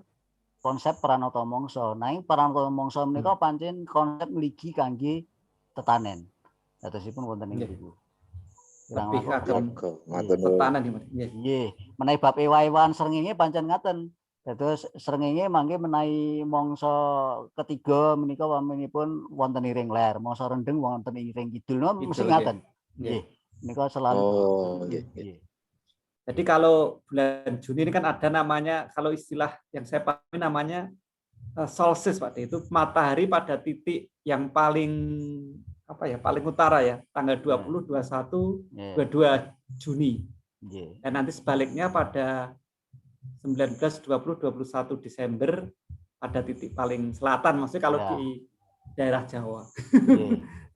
Speaker 3: konsep Pranata Mongso. Nanging Pranata Mongso menika pancen konsep mligi kangge tetanen. Datosipun wonten ing niku.
Speaker 2: Lebih kagem tetanen nggih.
Speaker 3: Nggih, menawi bab ewa-ewan srengenge pancen ngaten. Dados srengenge mangke menawi mangsa ketiga menika waminipun wonten iring ler, mangsa rendeng wonten iring kidul mesti ngaten. Nggih. Menika selalu.
Speaker 8: Nggih.
Speaker 2: Jadi kalau bulan Juni ini kan ada namanya, kalau istilah yang saya pahami namanya solstice Pak D, itu matahari pada titik yang paling paling utara ya, tanggal 20, 21, 22 Juni. Dan nanti sebaliknya pada 19, 20, 21 Desember pada titik paling selatan, maksudnya kalau di daerah Jawa.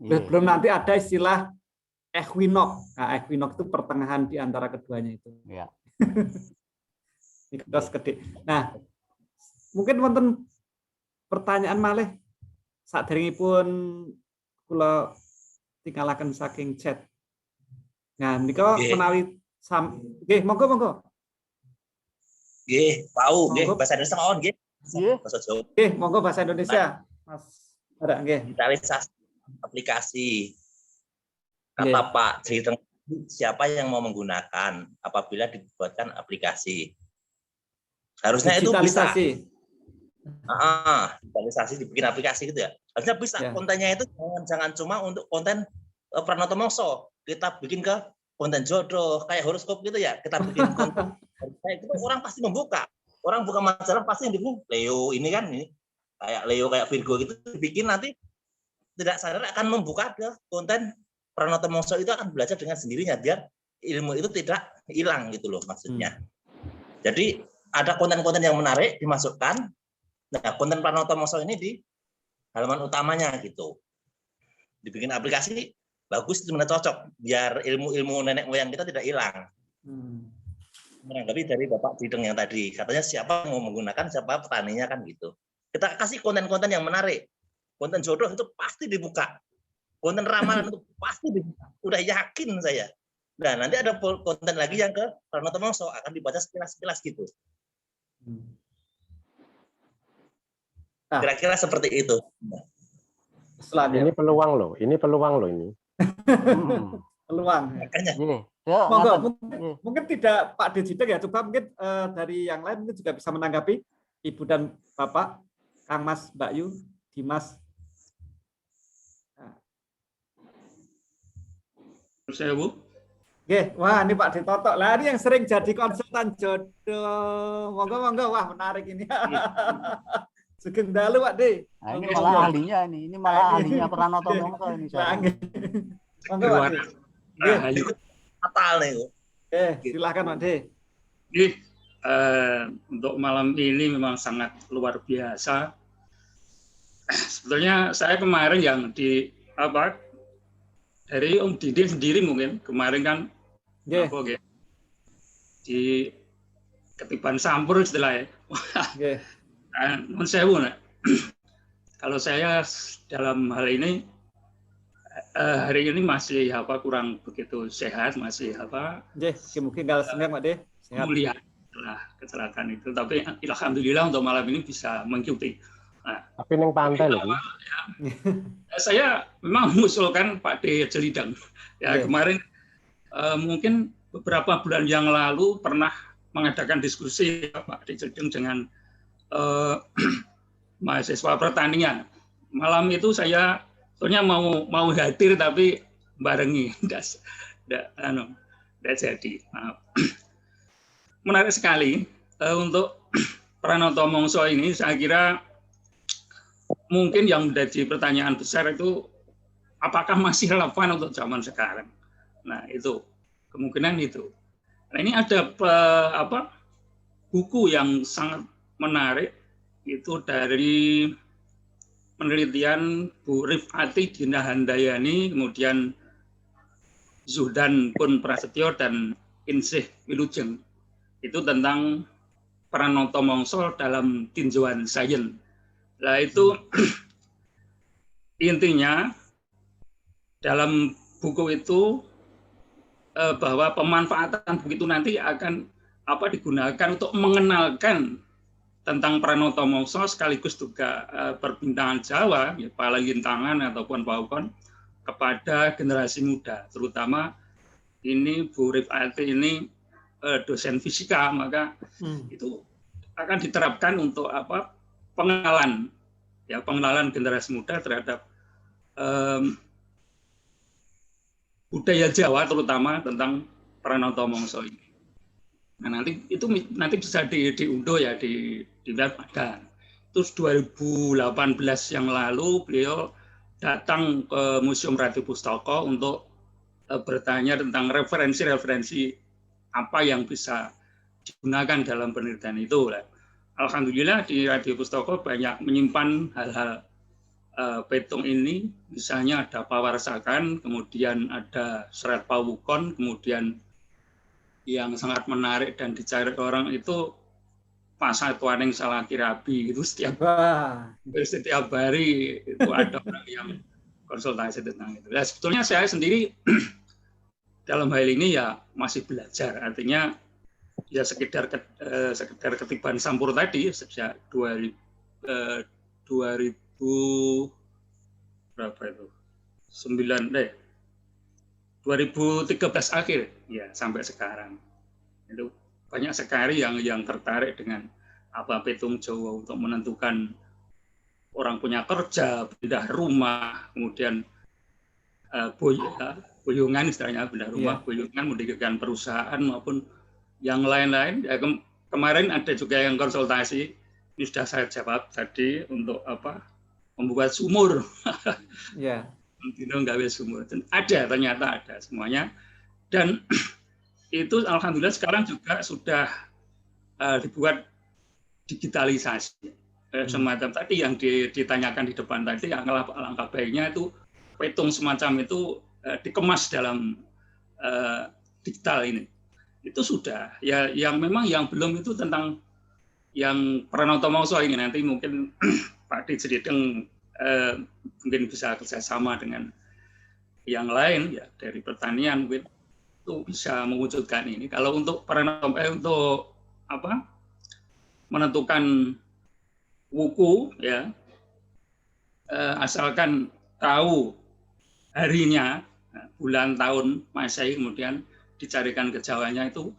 Speaker 2: Belum nanti ada istilah equinox. Nah, equinox itu pertengahan di antara keduanya itu.
Speaker 3: Ya.
Speaker 2: Nah, mungkin wonten pertanyaan malih saderengipun kula tingkalaken saking chat. Nah, menika menawi nggih, monggo.
Speaker 5: Nggih, pau nggih bahasa Indonesia mawon nggih. Bahasa Jawa.
Speaker 2: Nggih, monggo bahasa Indonesia. Mas Bara nggih.
Speaker 5: Digitalisasi aplikasi. Kata Pak Jiteng, siapa yang mau menggunakan apabila dibuatkan aplikasi? Harusnya itu bisa. Digitalisasi dibikin aplikasi gitu ya. Harusnya bisa. Kontennya itu jangan cuma untuk konten Pranata Mongso. Kita bikin ke konten jodoh kayak horoskop gitu ya. Kita bikin konten kayak gitu, orang pasti membuka. Orang buka majalah pasti yang dibuka Leo ini kan ini kayak Leo kayak Virgo gitu dibikin nanti tidak sadar akan membuka ke konten Pranata Mongso itu akan belajar dengan sendirinya biar ilmu itu tidak hilang gitu loh maksudnya. Jadi ada konten-konten yang menarik dimasukkan. Nah, konten Pranata Mongso ini di halaman utamanya gitu. Dibikin aplikasi bagus itu cocok biar ilmu-ilmu nenek moyang kita tidak hilang. Menanggapi dari Bapak Jideng yang tadi, katanya siapa yang mau menggunakan, siapa petaninya kan gitu. Kita kasih konten-konten yang menarik. Konten jodoh itu pasti dibuka. Konten ramalan itu pasti dibuka. Udah yakin saya. Nah, nanti ada konten lagi yang ke Pranata Mongso akan dibaca sekilas-sekilas gitu. Kira-kira seperti itu.
Speaker 1: Ini peluang loh, ini.
Speaker 2: Peluang.
Speaker 5: Makanya.
Speaker 2: Monggo, mungkin tidak Pak Jideng ya, coba mungkin dari yang lain mungkin juga bisa menanggapi Ibu dan Bapak, Kang Mas, Mbak Yu, Dimas.
Speaker 9: Saya Bu.
Speaker 2: Oke, wah ini Pak Ditotok. Lah ini yang sering jadi konsultan jodoh. Monggo, wah menarik ini. Sugeng dalu Pak D.
Speaker 3: Nah, ini malah ahlinya ini malah ahlinya Pranata Mongso ini.
Speaker 2: Monggo Pak D.
Speaker 5: Fatal nih.
Speaker 2: Silakan Pak D.
Speaker 9: Untuk malam ini memang sangat luar biasa. Sebetulnya saya kemarin yang dari Om Didi sendiri mungkin kemarin kan di ketiban sampur istilahnya. Kalau saya dalam hal ini hari ini masih kurang begitu sehat, masih
Speaker 2: mungkin kalau senang Pak D
Speaker 9: melihat kecelakaan itu, tapi alhamdulillah untuk malam ini bisa mengikuti. Nah,
Speaker 1: tapi neng pantai loh.
Speaker 9: Saya memang mengusulkan Pak D Jelidang. Kemarin mungkin beberapa bulan yang lalu pernah mengadakan diskusi Pak D Jelidang dengan mahasiswa pertanian. Malam itu saya soalnya mau hadir tapi barengi, tidak jadi. Menarik sekali untuk Pranoto Mongso ini saya kira mungkin yang menjadi pertanyaan besar itu apakah masih relevan untuk zaman sekarang. Nah, itu kemungkinan itu. Nah, ini ada buku yang sangat menarik itu dari penelitian Bu Rifati Dina Handayani, kemudian Zuhdan Kun Prasetyo dan Insih Wilujeng. Itu tentang Pranoto Mongso dalam tinjauan sains. Nah, itu intinya dalam buku itu bahwa pemanfaatan buku itu nanti akan digunakan untuk mengenalkan tentang Pranoto Mongso sekaligus juga perbintangan Jawa, ya, Palintangan ataupun Pawukon kepada generasi muda, terutama ini Bu Rifati ini dosen fisika, maka itu akan diterapkan untuk pengenalan, ya, pengenalan generasi muda terhadap budaya Jawa, terutama tentang Pranoto Mongso ini. Nah, nanti bisa diunduh ya di web ada. Terus 2018 yang lalu beliau datang ke Museum Ratu Pustaka untuk bertanya tentang referensi-referensi apa yang bisa digunakan dalam penelitian itu. Alhamdulillah di Radio Pustaka banyak menyimpan hal-hal petung ini, misalnya ada pawarsakan, kemudian ada serat pawukon, kemudian yang sangat menarik dan dicari orang itu pasatuaning salakirabi, itu setiap hari itu ada orang yang konsultasi tentang itu. Nah, sebetulnya saya sendiri dalam hal ini ya masih belajar, artinya ya sekedar ketiban sampur tadi sejak 2000 berapa itu 2013 akhir ya sampai sekarang itu banyak sekali yang tertarik dengan petung Jawa untuk menentukan orang punya kerja, pindah rumah, kemudian boyongan istilahnya, pindah rumah, boyongan, mendirikan perusahaan maupun yang lain-lain. Ya, kemarin ada juga yang konsultasi, ini sudah saya jawab tadi, untuk membuat sumur. Ya. Gawe sumur. Ternyata ada semuanya. Dan itu alhamdulillah sekarang juga sudah dibuat digitalisasi. Semacam tadi yang ditanyakan di depan tadi, alangkah baiknya itu petung semacam itu dikemas dalam digital ini. Itu sudah. Ya, yang memang yang belum itu tentang yang Pranoto Mongso ini, nanti mungkin Pak Dijrideng mungkin bisa kerjasama dengan yang lain ya dari pertanian, mungkin itu bisa mewujudkan ini. Kalau untuk untuk menentukan wuku ya, asalkan tahu harinya, bulan, tahun, Masehi, kemudian dicarikan kejawanya itu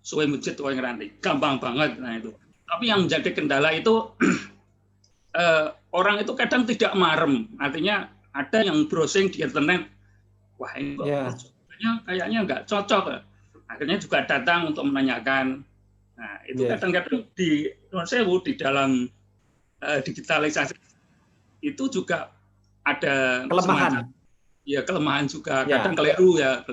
Speaker 9: suwe mujid suwe ngeranti, gampang banget. Nah itu. Tapi yang menjadi kendala itu orang itu kadang tidak marem, artinya ada yang browsing di internet, wah ini kayaknya nggak cocok, akhirnya juga datang untuk menanyakan. Nah itu kadang-kadang di dalam digitalisasi itu juga ada kelemahan, kelemahan juga, kadang keliru. Ya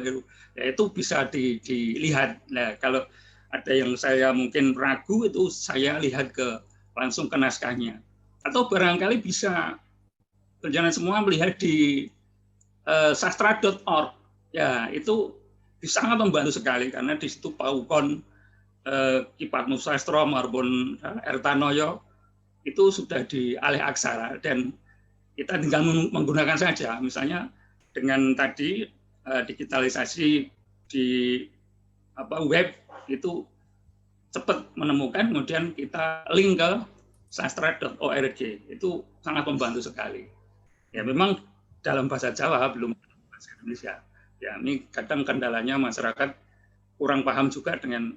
Speaker 9: itu bisa dilihat. Nah kalau ada yang saya mungkin ragu, itu saya lihat langsung ke naskahnya. Atau barangkali bisa berjalan semua melihat di sastra.org. Ya, itu sangat membantu sekali karena di situ Pawukon, Kipat Nusastro maupun Ertanoyo itu sudah dialih aksara dan kita tinggal menggunakan saja. Misalnya dengan tadi digitalisasi di web itu cepat menemukan, kemudian kita link ke sastra.org, itu sangat membantu sekali. Ya memang dalam bahasa Jawa, belum bahasa Indonesia. Ya ini kadang kendalanya masyarakat kurang paham juga dengan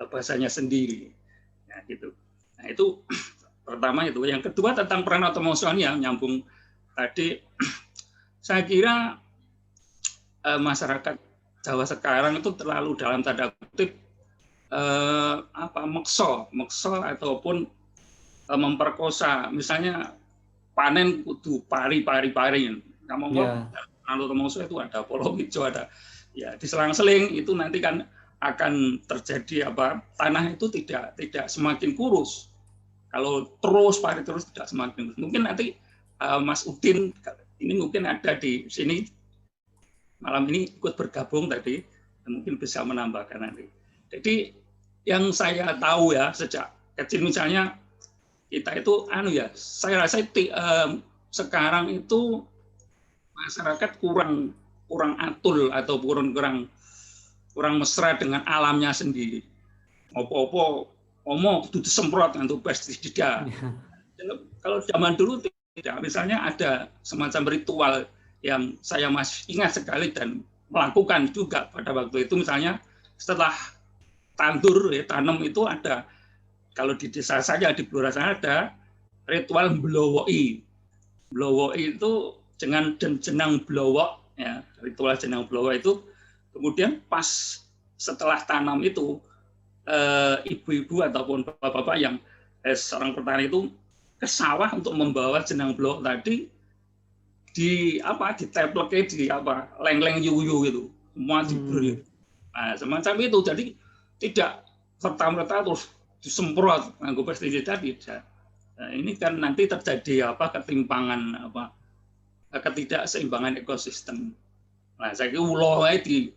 Speaker 9: bahasanya sendiri. Ya gitu. Nah itu pertama itu. Yang kedua tentang Pranoto Mongso yang nyambung tadi, saya kira masyarakat Jawa sekarang itu terlalu dalam tanda kutip meksa ataupun memperkosa. Misalnya panen kudu pari. Kamu kalau Tomongso itu ada Polowijo, ada ya diselang-seling, itu nanti kan akan terjadi tanah itu tidak semakin kurus. Kalau terus pari terus tidak semakin kurus. Mungkin nanti Mas Udin ini mungkin ada di sini malam ini ikut bergabung tadi, mungkin bisa menambahkan nanti. Jadi yang saya tahu ya sejak kecil misalnya kita itu saya rasa sekarang itu masyarakat kurang atul atau kurang mesra dengan alamnya sendiri. Opo-opo kudu disemprot untuk pestisida. Kalau zaman dulu tidak, misalnya ada semacam ritual yang saya masih ingat sekali dan melakukan juga pada waktu itu, misalnya setelah tanam itu ada, kalau di desa saya, di Blora saya ada ritual blowoi. Blowoi itu dengan jenang blowok, ya, ritual jenang blowok itu kemudian pas setelah tanam itu ibu-ibu ataupun bapak-bapak yang seorang petani itu ke sawah untuk membawa jenang blowok tadi ditepleke di leng-leng yuyu gitu, semua diberi. Nah, semacam itu, jadi tidak serta-merta terus disemprot nganggo pestisida tidak. Nah, ini kan nanti terjadi ketimpangan ketidakseimbangan ekosistem. Nah, saya kira ulo di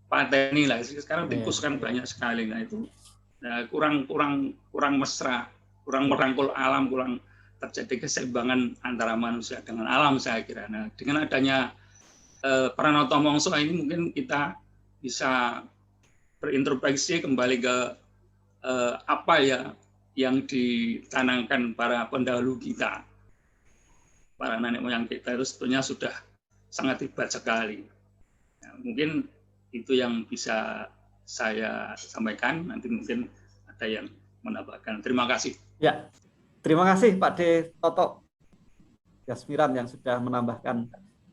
Speaker 9: pateni lah. Sekarang tikus kan banyak sekali. Nah, itu kurang mesra, kurang merangkul alam, kurang terjadi keseimbangan antara manusia dengan alam, saya kira. Nah, dengan adanya Pranoto Mongso ini mungkin kita bisa berintrospeksi kembali ke apa ya yang ditanamkan para pendahulu kita, para nenek moyang kita itu sebetulnya sudah sangat hebat sekali. Nah, mungkin itu yang bisa saya sampaikan. Nanti mungkin ada yang menambahkan. Terima kasih.
Speaker 2: Ya, terima kasih Pak D. Toto Yasmiran yang sudah menambahkan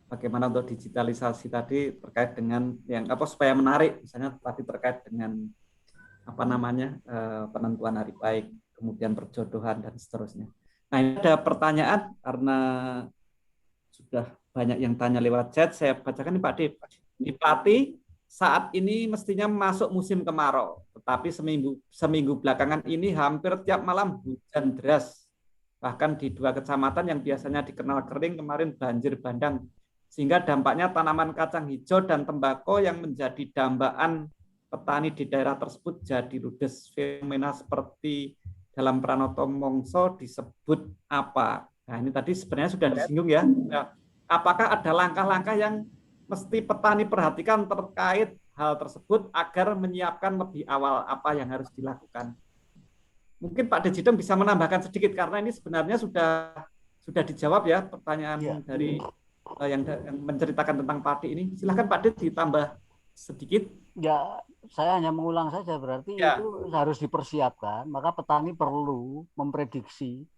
Speaker 2: bagaimana untuk digitalisasi tadi terkait dengan yang supaya menarik, misalnya tadi terkait dengan penentuan hari baik, kemudian perjodohan dan seterusnya. Nah, ini ada pertanyaan karena sudah banyak yang tanya lewat chat, saya bacakan nih Pak D. Di Pati saat ini mestinya masuk musim kemarau, tetapi seminggu belakangan ini hampir tiap malam hujan deras. Bahkan di 2 kecamatan yang biasanya dikenal kering kemarin banjir bandang, sehingga dampaknya tanaman kacang hijau dan tembakau yang menjadi dambaan petani di daerah tersebut jadi ludes. Fenomena seperti dalam Pranoto Mongso disebut apa? Nah, ini tadi sebenarnya sudah disinggung ya. Nah, apakah ada langkah-langkah yang mesti petani perhatikan terkait hal tersebut agar menyiapkan lebih awal apa yang harus dilakukan? Mungkin Pak Dejidong bisa menambahkan sedikit karena ini sebenarnya sudah dijawab ya pertanyaan dari yang menceritakan tentang padi ini. Silahkan Pak Ded ditambah sedikit.
Speaker 3: Ya, saya hanya mengulang saja, berarti itu harus dipersiapkan. Maka petani perlu memprediksi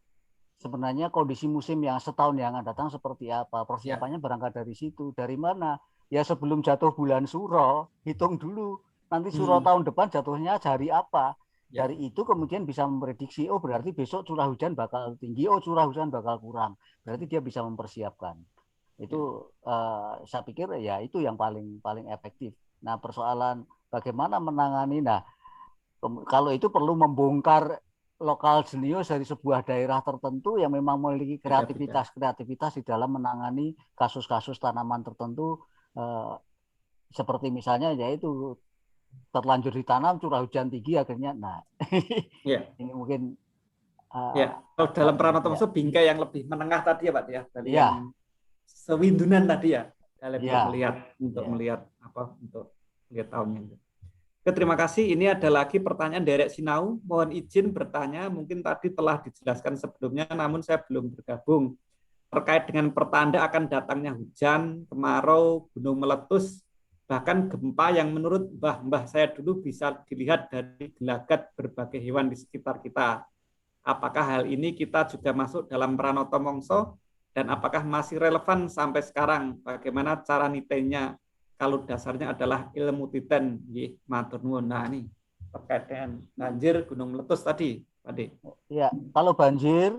Speaker 3: sebenarnya kondisi musim yang setahun yang akan datang seperti apa. Persiapannya berangkat dari situ. Dari mana? Ya sebelum jatuh bulan Suro, hitung dulu. Nanti Suro tahun depan jatuhnya hari apa. Dari itu kemudian bisa memprediksi, oh berarti besok curah hujan bakal tinggi, oh curah hujan bakal kurang. Berarti dia bisa mempersiapkan. Itu saya pikir ya itu yang paling efektif. Nah, persoalan bagaimana menangani, kalau itu perlu membongkar lokal jenius dari sebuah daerah tertentu yang memang memiliki kreativitas di dalam menangani kasus-kasus tanaman tertentu, seperti misalnya yaitu terlanjur ditanam curah hujan tinggi akhirnya, ini mungkin
Speaker 2: kalau dalam Pranoto Mongso bingkai yang lebih menengah tadi ya Pak ya, dari yang sewindunan tadi ya. Untuk melihat tahunnya. Oke, terima kasih. Ini ada lagi pertanyaan Derek Sinau. Mohon izin bertanya, mungkin tadi telah dijelaskan sebelumnya, namun saya belum bergabung. Terkait dengan pertanda akan datangnya hujan, kemarau, gunung meletus, bahkan gempa yang menurut mbah saya dulu bisa dilihat dari gelagat berbagai hewan di sekitar kita. Apakah hal ini kita juga masuk dalam Pranoto Mongso? Dan apakah masih relevan sampai sekarang? Bagaimana cara nitenya kalau dasarnya adalah ilmu titen? Matur nuwun. Nah, ini terkait dengan banjir, gunung meletus tadi, Pak De.
Speaker 3: Ya, kalau banjir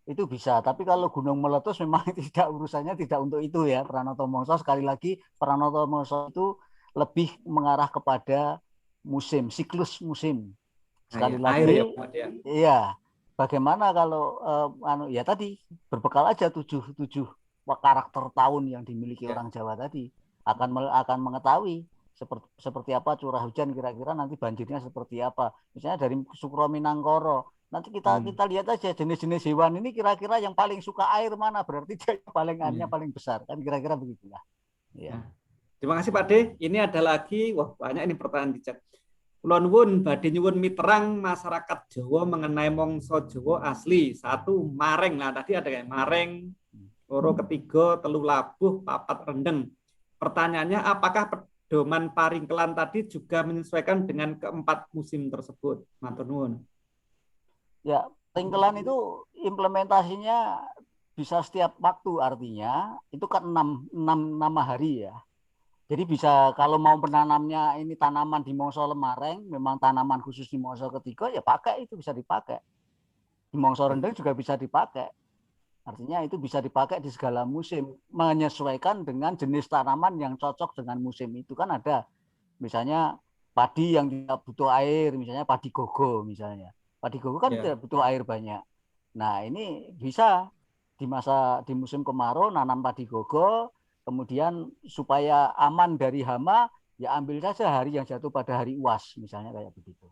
Speaker 3: itu bisa, tapi kalau gunung meletus memang tidak, urusannya tidak untuk itu ya, Pranoto Mongso. Sekali lagi, Pranoto Mongso itu lebih mengarah kepada musim, siklus musim. Sekali lagi, iya. Bagaimana kalau ya tadi berbekal aja tujuh karakter tahun yang dimiliki orang Jawa tadi, akan mengetahui seperti apa curah hujan, kira-kira nanti banjirnya seperti apa. Misalnya dari Sukro Minangkoro, nanti kita lihat aja jenis-jenis hewan ini kira-kira yang paling suka air mana, berarti dia airnya paling besar, kan kira-kira begitulah. Ya.
Speaker 2: Terima kasih Pak De. Ini ada lagi, wah banyak ini pertanyaan di chat. Kula nuwun badhe nyuwun miterang masyarakat Jawa mengenai mongso Jawa asli. 1 Mareng. Nah, tadi ada kayak Mareng, loro ketiga, telu labuh, papat rendeng. Pertanyaannya, apakah pedoman Paringkelan tadi juga menyesuaikan dengan keempat musim tersebut? Matur nuwun.
Speaker 3: Ya, Paringkelan itu implementasinya bisa setiap waktu, artinya itu kan 6 nama hari ya. Jadi bisa, kalau mau penanamnya ini tanaman di Mongso Lemareng, memang tanaman khusus di Mongso ketiga, ya pakai, itu bisa dipakai. Di Mongso Rendeng juga bisa dipakai. Artinya itu bisa dipakai di segala musim, menyesuaikan dengan jenis tanaman yang cocok dengan musim itu. Kan ada misalnya padi yang tidak butuh air, misalnya padi gogo misalnya. Padi gogo kan tidak butuh air banyak. Nah, ini bisa di musim kemarau nanam padi gogo. Kemudian supaya aman dari hama, ya ambil saja hari yang jatuh pada hari Uas, misalnya kayak begitu.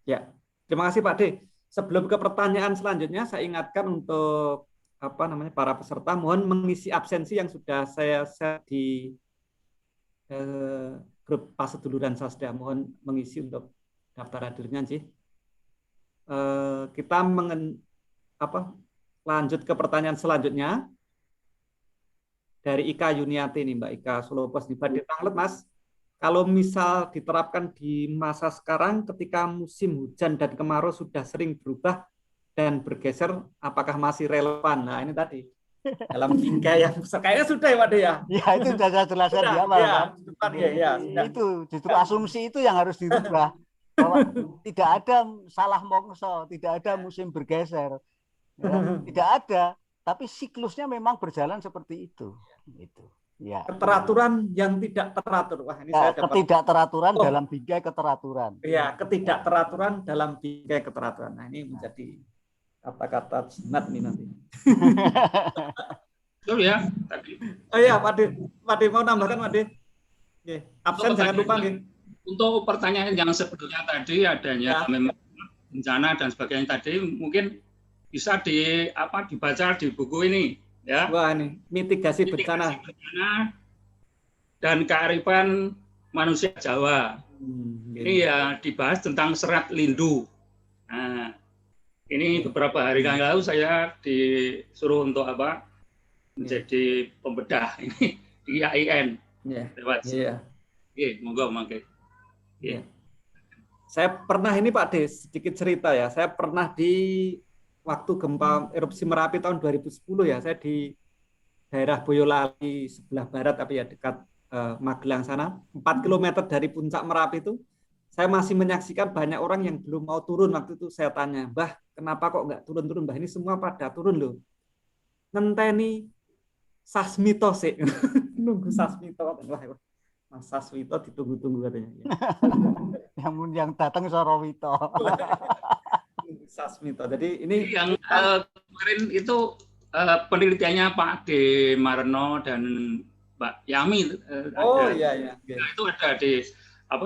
Speaker 2: Ya, terima kasih Pak De. Sebelum ke pertanyaan selanjutnya, saya ingatkan untuk para peserta, mohon mengisi absensi yang sudah saya share di grup Paseduluran Sasda. Mohon mengisi untuk daftar hadirnya sih. Kita lanjut ke pertanyaan selanjutnya. Dari Ika Yuniati nih, Mbak Ika Solo Pos di Badhe Tanglet, Mas. Kalau misal diterapkan di masa sekarang ketika musim hujan dan kemarau sudah sering berubah dan bergeser, apakah masih relevan? Nah, ini tadi dalam bingkai yang kayaknya sudah ya Pak De ya.
Speaker 3: Ya, itu sudah saya jelaskan di awal.
Speaker 2: Ya,
Speaker 3: itu justru asumsi itu yang harus dirubah, bahwa tidak ada salah mongso, tidak ada musim bergeser. Ya, tidak ada. Tapi siklusnya memang berjalan seperti itu. Gitu. Ya.
Speaker 2: Keteraturan yang tidak teratur. Wah, ini
Speaker 3: ya,
Speaker 2: saya dapat.
Speaker 3: Ketidakteraturan dalam bingkai keteraturan.
Speaker 2: Ya, ketidakteraturan dalam bingkai keteraturan. Nah, ini menjadi kata-kata jimat nih nanti.
Speaker 9: Betul ya tadi.
Speaker 2: Oh iya, Pak De mau tambahkan Pak De? Absen jangan lupa nih.
Speaker 9: Untuk pertanyaan yang sebelumnya tadi adanya memang bencana dan sebagainya tadi, mungkin bisa dibaca di buku ini ya.
Speaker 2: Wah, ini mitigasi bencana
Speaker 9: dan kearifan manusia Jawa. Ini ya dibahas tentang serat lindu. Nah, ini beberapa hari yang lalu saya disuruh untuk menjadi pembedah ini di IAIN. Lewat. Monggo mangke.
Speaker 2: Saya pernah ini Pak De, sedikit cerita ya. Saya pernah di waktu gempa erupsi Merapi tahun 2010 ya, saya di daerah Boyolali sebelah barat, tapi ya dekat Magelang sana, 4 km dari puncak Merapi itu, saya masih menyaksikan banyak orang yang belum mau turun. Waktu itu saya tanya, Mbah, kenapa kok nggak turun-turun? Mbah, ini semua pada turun loh. Ngenteni Sasmito sih, nunggu Sasmito. Mas Sasmito ditunggu-tunggu katanya.
Speaker 3: Yang datang Sorowito.
Speaker 2: Sasmito. Jadi ini
Speaker 9: yang kemarin itu penelitiannya Pak D. Marno dan Mbak Yami.
Speaker 2: Iya.
Speaker 9: Nah, itu ada di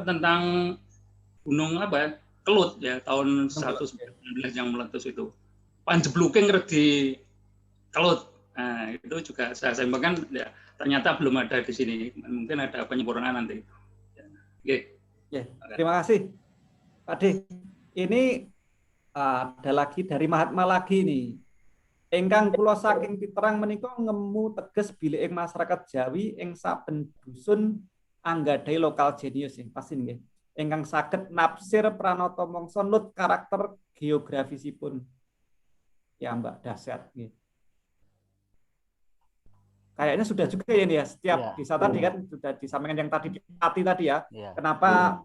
Speaker 9: tentang gunung Kelut ya tahun 1919 yang meletus itu. Panjebluking di Kelut. Nah, itu juga saya sampaikan ya, ternyata belum ada di sini. Mungkin ada penyempurnaan nanti.
Speaker 2: Terima kasih Pak D. Ini ada lagi dari Mahatma lagi nih. Engkang kula saking piterang menika ngemu teges bilih ing masyarakat Jawi ing saben dusun anggadhahi lokal jenius pasti nggih. Engkang saged nafsir pranata mangsa nut karakter geografisipun. Ya Mbak, dahsyat nggih. Kayaknya sudah juga ya nih ya, setiap desa tadi kan sudah disampaikan yang tadi di Pati tadi ya. Kenapa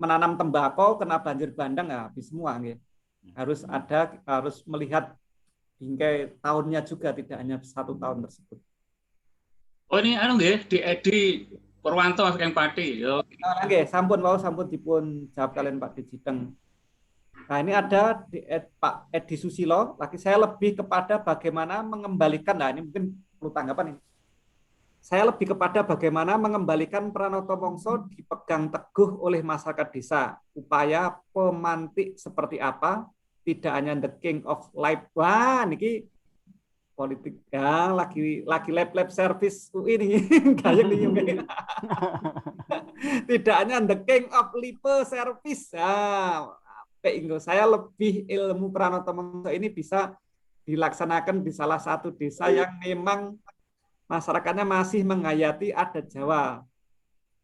Speaker 2: menanam tembakau kena banjir bandang ya habis semua nggih. Harus melihat bingkai tahunnya juga, tidak hanya 1 tahun tersebut.
Speaker 9: Oh ini anu nggih, di Edi Purwanto saking Pati. Yo.
Speaker 2: Nggih, sampun dipun jawab kalian Pak Dijiteng. Nah, ini ada Pak Edi Susilo, lagi saya lebih kepada bagaimana mengembalikan, nah ini mungkin perlu tanggapan ini. Saya lebih kepada bagaimana mengembalikan Pranoto Mongso dipegang teguh oleh masyarakat desa. Upaya pemantik seperti apa, tidak hanya the king of life. Wah, niki politik ya, lagi lab service UI ini gayeng nih. Tidak hanya the king of lipe service. Saya lebih ilmu Pranoto Mongso ini bisa dilaksanakan di salah satu desa yang memang masyarakatnya masih menghayati adat Jawa.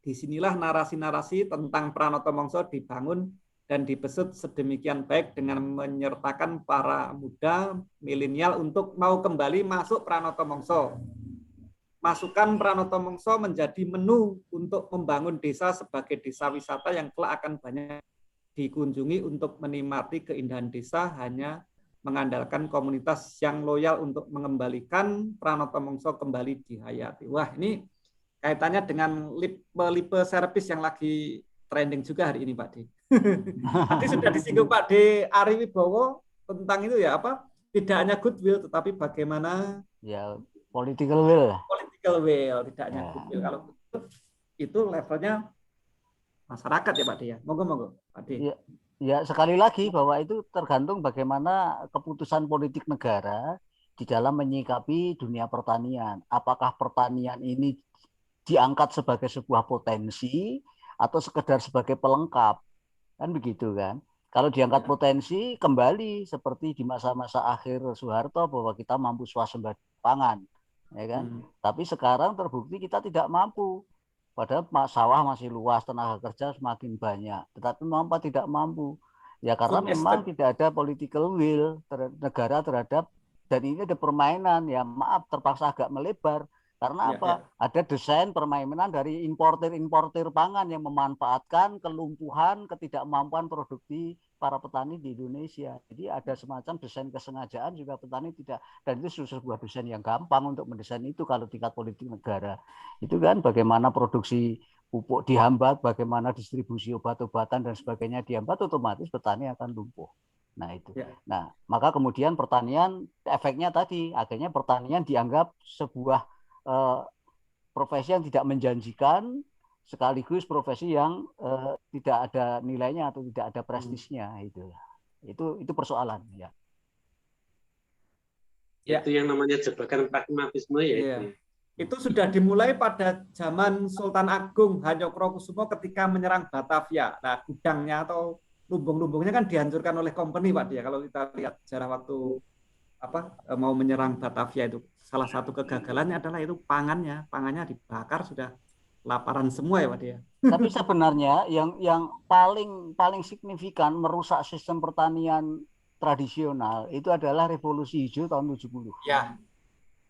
Speaker 2: Disinilah narasi-narasi tentang Pranoto Mongso dibangun dan dibesut sedemikian baik dengan menyertakan para muda milenial untuk mau kembali masuk Pranoto Mongso. Masukkan Pranoto Mongso menjadi menu untuk membangun desa sebagai desa wisata yang kelak akan banyak dikunjungi untuk menikmati keindahan desa, hanya mengandalkan komunitas yang loyal untuk mengembalikan Pranoto Mongso kembali dihayati. Wah, ini kaitannya dengan lipe service yang lagi trending juga hari ini Pak D. Tadi sudah disinggung Pak D Ari Wibowo tentang itu ya, apa? Tidak hanya goodwill tetapi bagaimana
Speaker 3: ya political will.
Speaker 2: Political will, tidak hanya goodwill. Kalau itu levelnya masyarakat ya Pak D ya. Monggo Pak D.
Speaker 3: Ya, sekali lagi bahwa itu tergantung bagaimana keputusan politik negara di dalam menyikapi dunia pertanian. Apakah pertanian ini diangkat sebagai sebuah potensi atau sekedar sebagai pelengkap? Kan begitu kan? Kalau diangkat potensi, kembali seperti di masa-masa akhir Soeharto bahwa kita mampu swasembada pangan, ya kan? Tapi sekarang terbukti kita tidak mampu. Padahal sawah masih luas, tenaga kerja semakin banyak, tetapi mampu tidak mampu. Ya karena memang tidak ada political will negara terhadap, dan ini ada permainan, ya maaf terpaksa agak melebar. Karena apa? Ada desain permainan dari importer pangan yang memanfaatkan kelumpuhan, ketidakmampuan produksi para petani di Indonesia. Jadi ada semacam desain kesengajaan juga petani tidak, dan itu sebuah desain yang gampang untuk mendesain itu kalau tingkat politik negara. Itu kan bagaimana produksi pupuk dihambat, bagaimana distribusi obat-obatan dan sebagainya dihambat, otomatis petani akan lumpuh. Nah itu. Nah, maka kemudian pertanian efeknya tadi akhirnya pertanian dianggap sebuah profesi yang tidak menjanjikan, sekaligus profesi yang tidak ada nilainya atau tidak ada prestisnya. Itu persoalan ya.
Speaker 4: Itu yang namanya jebakan pragmatisme ya.
Speaker 2: Itu sudah dimulai pada zaman Sultan Agung Hanyokrokusumo ketika menyerang Batavia. Nah, gudangnya atau lumbung-lumbungnya kan dihancurkan oleh company Pak dia. Kalau kita lihat sejarah waktu mau menyerang Batavia, itu salah satu kegagalannya adalah itu pangannya dibakar, sudah laparan semua ya Pak dia.
Speaker 3: Tapi sebenarnya yang paling signifikan merusak sistem pertanian tradisional itu adalah revolusi hijau tahun 70.
Speaker 2: Ya.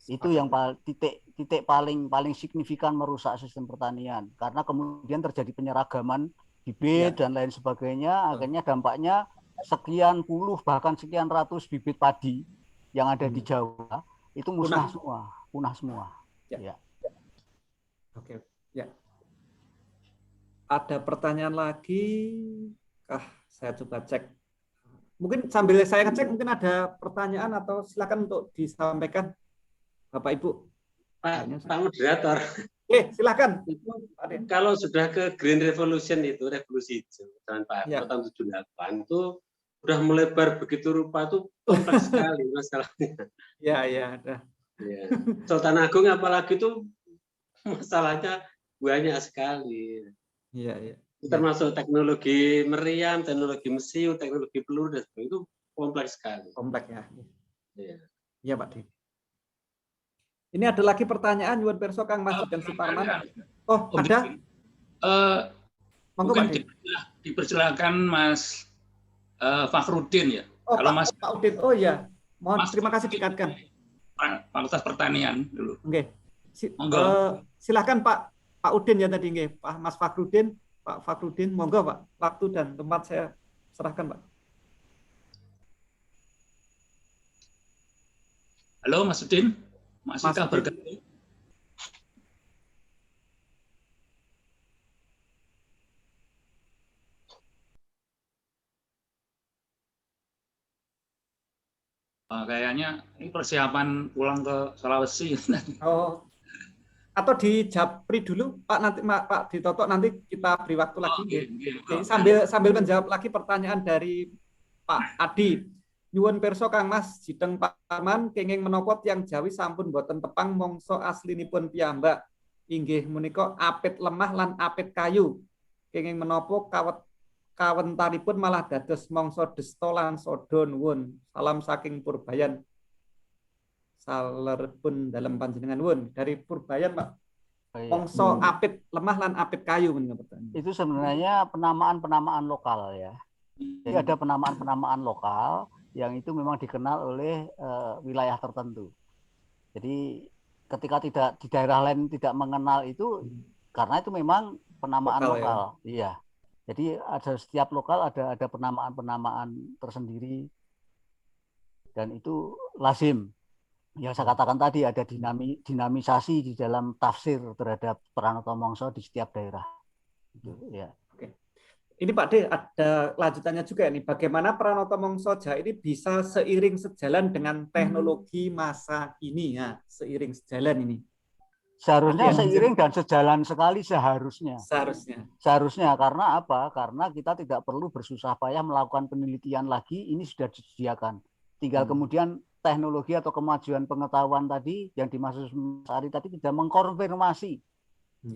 Speaker 3: Itu yang titik paling signifikan merusak sistem pertanian, karena kemudian terjadi penyeragaman bibit dan lain sebagainya. Akhirnya dampaknya sekian puluh bahkan sekian ratus bibit padi yang ada di Jawa itu punah semua. Ya.
Speaker 2: Oke, ya. Ada pertanyaan lagi? Saya coba cek. Mungkin sambil saya ngecek mungkin ada pertanyaan atau silakan untuk disampaikan Bapak Ibu.
Speaker 4: Pak Moderator.
Speaker 2: Silakan.
Speaker 4: Kalau sudah ke Green Revolution itu, revolusi hijau tahun 78 itu udah melebar begitu rupa, tuh kompleks sekali masalahnya.
Speaker 2: Ada.
Speaker 4: Sultan Agung apalagi tuh masalahnya banyak sekali. Termasuk teknologi meriam, teknologi mesiu, teknologi peluru dan sebagainya, itu kompleks sekali.
Speaker 2: Kompleks ya. Iya Pak Di. Ini ada lagi pertanyaan Yuan Perso, Kang Mas dan Suparman. Oh, ada?
Speaker 9: Mungkin dipersilakan Mas Fakhrudin ya.
Speaker 2: Kalau Mas Pak Udin. Oh ya. Mohon terima kasih dikatakan.
Speaker 9: Fakultas Pertanian dulu.
Speaker 2: Oke. Silakan Pak Udin ya tadi nggih, Pak Mas Fakhrudin. Pak Fakhrudin, monggo Pak, waktu dan tempat saya serahkan Pak.
Speaker 9: Halo Mas Udin, masihkah bergabung? Kayaknya ini persiapan pulang ke Sulawesi.
Speaker 2: Oh, atau di Japri dulu Pak, nanti Pak Ditoto, nanti kita beri waktu lagi. Oke, sambil menjawab lagi pertanyaan dari Pak Adi. Nyuwun pirsa Kang Mas jideng Paman kenging menapa tiyang Jawi sampun boten tepang mangsa aslinipun piyambak inggih menika apit lemah lan apit kayu. Kenging menapa kawentanipun malah dados mangsa desta lan sada nuwun. Salam saking Purbayan. Salerpun dalam panjenengan nuwun. Dari Purbayan Pak. Mangsa apit lemah lan apit kayu menika pertanyaan.
Speaker 3: Itu sebenarnya penamaan lokal ya. Jadi ada penamaan lokal yang itu memang dikenal oleh wilayah tertentu. Jadi ketika tidak di daerah lain tidak mengenal itu, karena itu memang penamaan lokal. Ya? Iya. Jadi ada setiap lokal ada penamaan tersendiri dan itu lazim. Yang saya katakan tadi ada dinamisasi di dalam tafsir terhadap Pranoto Mongso di setiap daerah. Gitu, ya.
Speaker 2: Ini Pak D, ada lanjutannya juga nih. Bagaimana Pranoto Mongso Jawa ini bisa seiring sejalan dengan teknologi masa ini ya, seiring sejalan ini.
Speaker 3: Seharusnya seiring dan sejalan sekali seharusnya.
Speaker 2: Seharusnya
Speaker 3: karena apa? Karena kita tidak perlu bersusah payah melakukan penelitian lagi, ini sudah disediakan. Tinggal kemudian teknologi atau kemajuan pengetahuan tadi yang dimaksud Mas Ari tadi tidak mengkonfirmasi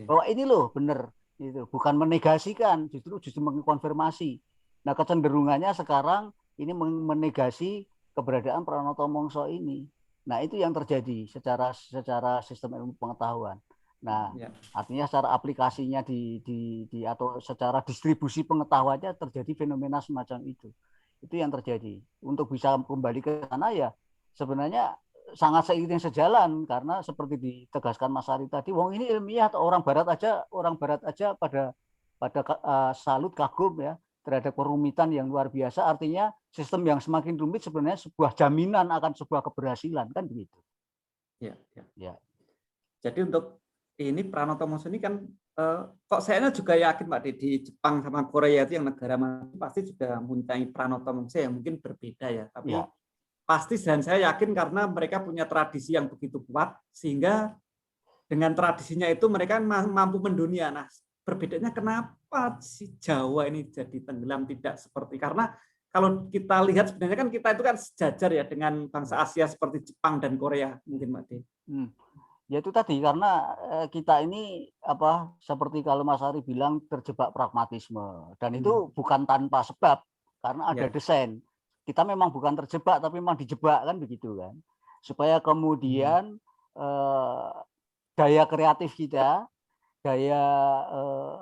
Speaker 3: bahwa ini loh benar. Itu bukan menegasikan, justru mengkonfirmasi. Nah, kecenderungannya sekarang ini menegasi keberadaan Pranoto Mongso ini. Nah, itu yang terjadi secara sistem ilmu pengetahuan. Nah, artinya secara aplikasinya atau secara distribusi pengetahuannya terjadi fenomena semacam itu. Itu yang terjadi. Untuk bisa kembali ke sana ya sebenarnya sangat seiring sejalan, karena seperti ditegaskan Mas Ari tadi, wong ini ilmiah atau orang barat aja pada salut kagum ya terhadap kerumitan yang luar biasa. Artinya sistem yang semakin rumit sebenarnya sebuah jaminan akan sebuah keberhasilan, kan begitu.
Speaker 2: Ya. Jadi untuk ini Pranoto Mongso ini kan kok saya juga yakin Pak di Jepang sama Korea itu yang negara maju pasti juga mempunyai Pranoto Mongso yang mungkin berbeda ya, tapi pasti, dan saya yakin karena mereka punya tradisi yang begitu kuat sehingga dengan tradisinya itu mereka mampu mendunia. Nah, berbedanya kenapa si Jawa ini jadi tenggelam tidak seperti, karena kalau kita lihat sebenarnya kan kita itu kan sejajar ya dengan bangsa Asia seperti Jepang dan Korea mungkin Pak D.
Speaker 3: Ya itu tadi, karena kita ini seperti kalau Mas Ari bilang terjebak pragmatisme, dan itu bukan tanpa sebab karena ada desain. Kita memang bukan terjebak tapi memang dijebak, kan begitu kan, supaya kemudian daya kreatif kita, daya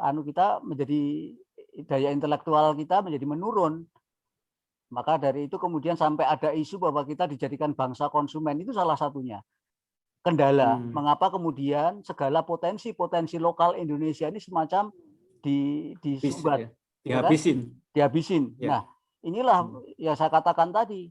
Speaker 3: kita menjadi daya intelektual kita menjadi menurun. Maka dari itu kemudian sampai ada isu bahwa kita dijadikan bangsa konsumen, itu salah satunya kendala. Mengapa kemudian segala potensi lokal Indonesia ini semacam disumbat, dihabisin. Nah, inilah yang saya katakan tadi,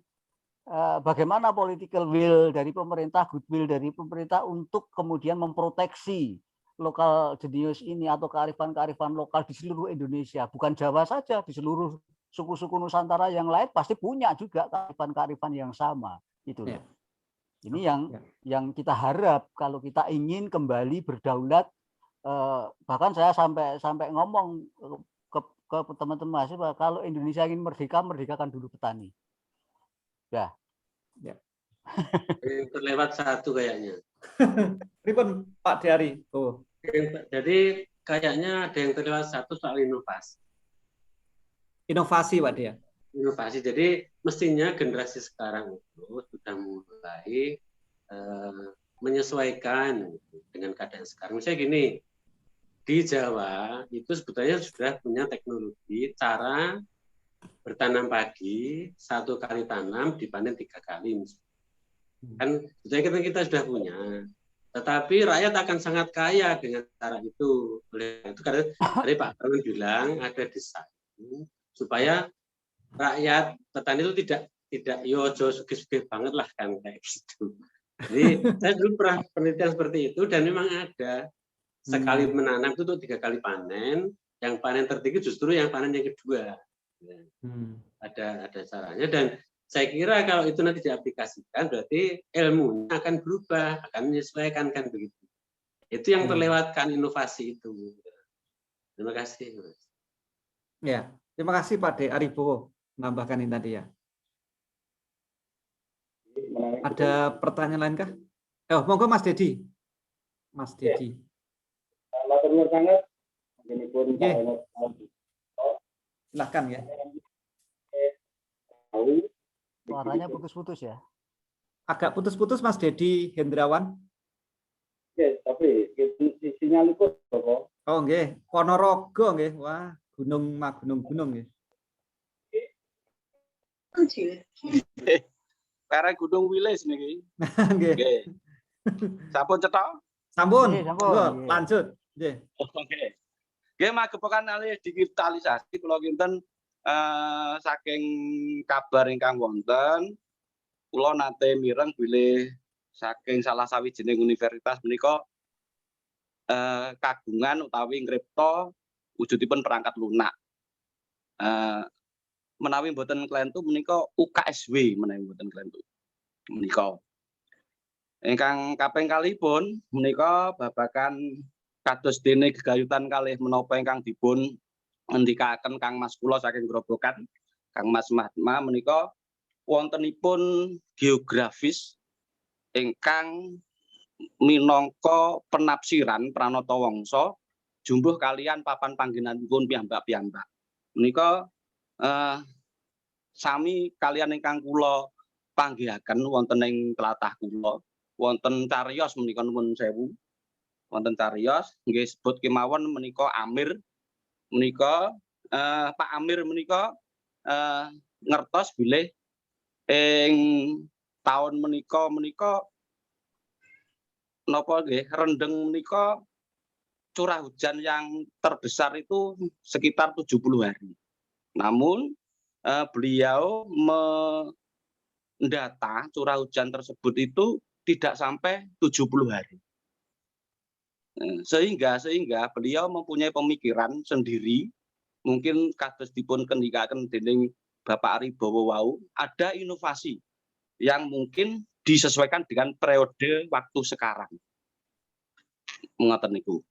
Speaker 3: bagaimana political will dari pemerintah, goodwill dari pemerintah untuk kemudian memproteksi lokal jenius ini atau kearifan lokal di seluruh Indonesia, bukan Jawa saja, di seluruh suku-suku Nusantara yang lain pasti punya juga kearifan yang sama. Itu ini yang kita harap kalau kita ingin kembali berdaulat. Bahkan saya sampai ngomong ke teman-teman mahasiswa, kalau Indonesia ingin merdeka, merdekakan dulu petani. Ya.
Speaker 4: Terlewat satu kayaknya.
Speaker 2: Ribon Pak Diari.
Speaker 4: Jadi kayaknya ada yang terlewat satu soal inovasi.
Speaker 2: Inovasi Pak Dia.
Speaker 4: Inovasi. Jadi mestinya generasi sekarang itu sudah mulai menyesuaikan dengan keadaan sekarang. Misalnya gini, di Jawa itu sebetulnya sudah punya teknologi cara bertanam padi 1 kali tanam dipanen 3 kali. Kan sebetulnya kita sudah punya. Tetapi rakyat akan sangat kaya dengan cara itu. Oleh itu karena tadi Pak Arman bilang ada desain supaya rakyat petani itu tidak yo sugih-sugih banget lah kan kayak gitu. Jadi saya dulu pernah penelitian seperti itu dan memang ada sekali menanam itu tuh 3 kali panen. Yang panen tertinggi justru yang panen yang kedua. Ada caranya dan saya kira kalau itu nanti diaplikasikan berarti ilmunya akan berubah, akan menyesuaikan kan begitu. Itu yang terlewatkan inovasi itu. Terima kasih, Mas.
Speaker 2: Ya, terima kasih Pak De Aribowo menambahkan ini tadi ya. Ada pertanyaan lain kah? Oh, monggo Mas Dedi. Mas Dedi.
Speaker 10: Matur sangat.
Speaker 2: Silakan ya.
Speaker 3: Suaranya putus-putus ya.
Speaker 2: Agak putus-putus Mas Dedi Hendrawan.
Speaker 10: Oke, tapi sinyal ikut kok.
Speaker 2: Oh nggih, Ponorogo nggih. Wah, gunung nggih.
Speaker 8: Karena Gunung Wilis niki.
Speaker 2: Nggih.
Speaker 8: Nggih. Sampun cetok?
Speaker 2: Sampun.
Speaker 3: Nggih, sampun.
Speaker 2: Lanjut. Nggih.
Speaker 8: Oke. Nggih magepokan alih digitalisasi kula kinten saking kabar ingkang wonten kula nate mireng bilih saking salah sawijining universitas menika kagungan utawi ngripta wujudipun perangkat lunak. Menawi mboten klentu menika UKSW menawi mboten klentu. Menika. Ingkang kaping kalihipun menika babagan kados dene gegayutan kalih menapa ingkang dipun ngendikaken Kang Mas kula saking Grobogan, Kang Mas Mahma menika wontenipun geografis ingkang minangka penafsiran Pranata Wangsa jumbuh kalian papan panggenanipun piyambak-piyambak. Menika sami kalian ingkang kula panggihaken wonten ing tlatah kula, wonten cariyos menika nuwun sewu. Wonten cariyos nggih sebut kemawon menika Amir menika Pak Amir menika ngertos bilih ing taun menika napa nggih rendeng menika curah hujan yang terbesar itu sekitar 70 hari. Namun beliau mendata curah hujan tersebut itu tidak sampai 70 hari. Sehingga beliau mempunyai pemikiran sendiri, mungkin kados dipun kendikaken dening Bapak Aribowo wau, ada inovasi yang mungkin disesuaikan dengan periode waktu sekarang. Ngoten niku.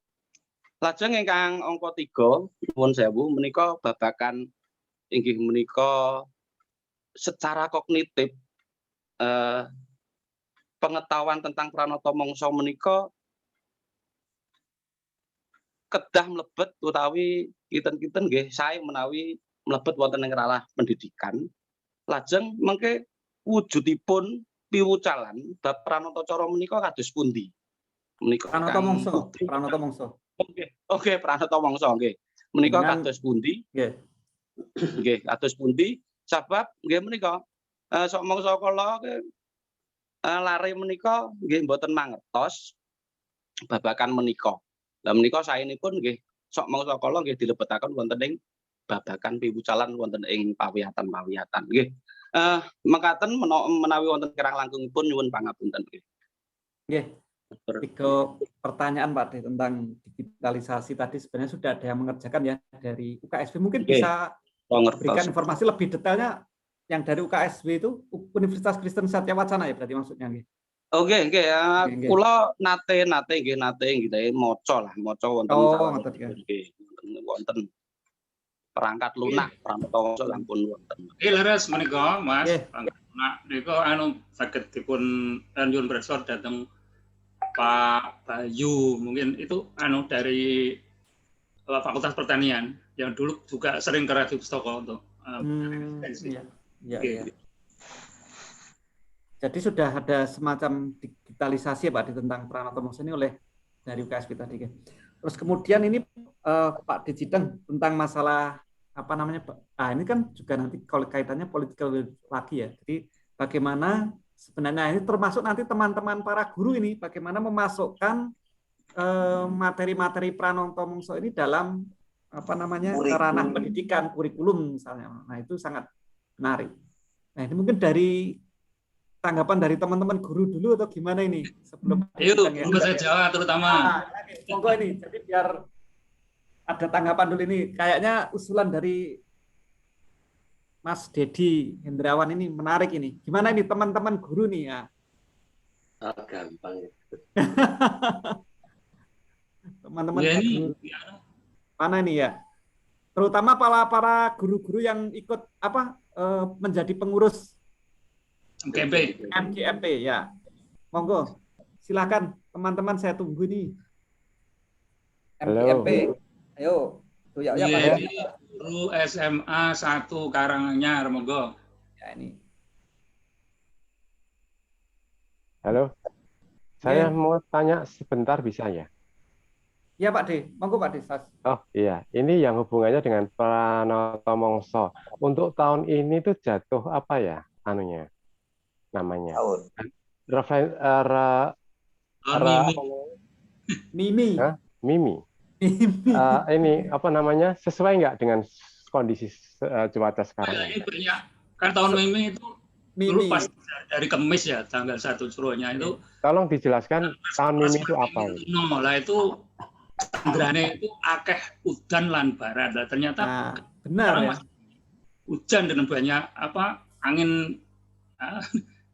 Speaker 8: Lajeng ingkang angka 3 nuwun sewu menika babagan inggih menika secara kognitif pengetahuan tentang Pranata Mangsa menika kedah mlebet utawi kinten-kinten nggih sae menawi mlebet wonten ing ranah pendidikan. Lajeng mengke wujudipun piwucalan bab pranata cara menika kados pundi? Menika
Speaker 2: Pranata Mangsa.
Speaker 8: Oke, Pranata Mangsa nggih. Menika kados pundi?
Speaker 2: Nggih.
Speaker 8: Nggih, kados pundi? Sebab nggih menika sok mangsa kala lare menika nggih mboten mangertos babakan menika. Lah menika saenipun nggih sok mangsa kala nggih dilebetaken wonten ing babakan piwucalan wonten ing pawiyatan-pawiyatan nggih. Mekaten menawi wonten kirang langkungipun nyuwun pangapunten nggih.
Speaker 2: Nggih. 3 pertanyaan Pak De tentang digitalisasi tadi sebenarnya sudah ada yang mengerjakan ya dari UKSW. Mungkin bisa berikan informasi lebih detailnya yang dari UKSW itu Universitas Kristen Satya Wacana ya berarti maksudnya nggih.
Speaker 8: Oke, nggih. Kula nate nggih maca wonten wonten perangkat lunak Pranata Wangsa sampun wonten.
Speaker 9: Nggih leres menika Mas. Perangkat lunak nika saged dipun nyuwun brosur dhateng Pak Bayu, mungkin itu dari Fakultas Pertanian yang dulu juga sering ke Radio Pustaka untuk
Speaker 2: iya. Jadi sudah ada semacam digitalisasi ya Pak tentang Pranata Mangsa ini oleh dari UKSW tadi. Terus kemudian ini Pak Dijideng tentang masalah apa namanya Pak? Ini kan juga nanti kalau kaitannya political will lagi ya. Jadi bagaimana sebenarnya ini termasuk nanti teman-teman para guru ini bagaimana memasukkan materi-materi Pranoto Mongso ini dalam apa namanya ranah pendidikan, kurikulum misalnya. Nah, itu sangat menarik. Nah, ini mungkin dari tanggapan dari teman-teman guru dulu atau gimana ini sebelum
Speaker 9: Ayo, saya jawab terutama.
Speaker 2: Monggo ini, jadi biar ada tanggapan dulu ini. Kayaknya usulan dari Mas Dedi Hendrawan ini menarik ini. Gimana ini teman-teman guru nih ya?
Speaker 4: Oh, gampang.
Speaker 2: Teman-teman
Speaker 9: Ya,
Speaker 2: guru. Mana ini ya? Terutama para guru-guru yang ikut apa menjadi pengurus MGMP ya. Monggo, silakan teman-teman, saya tunggu nih. MGMP, ayo. Tuh ya,
Speaker 9: ya, ini guru SMA 1 Karanganyar, monggo.
Speaker 2: Ya ini.
Speaker 1: Halo, saya mau tanya sebentar bisa ya?
Speaker 2: Iya Pak D, monggo Pak D.
Speaker 1: Oh iya, ini yang hubungannya dengan Pranoto Mongso. Untuk tahun ini tuh jatuh apa ya anunya? Namanya.
Speaker 2: Mimi.
Speaker 1: Hah? Mimi. Ini apa namanya? Sesuai nggak dengan kondisi cuaca sekarang?
Speaker 9: Ini banyak. Kan tahun Mimi itu dulu pas dari Kemis ya, tanggal 1 suruhnya itu.
Speaker 1: Tolong dijelaskan tahun Mimi itu apa?
Speaker 9: Lah itu Tandrane itu akeh udan lan barat. Nah, ternyata
Speaker 2: benar ya.
Speaker 9: Hujan dan banyak apa angin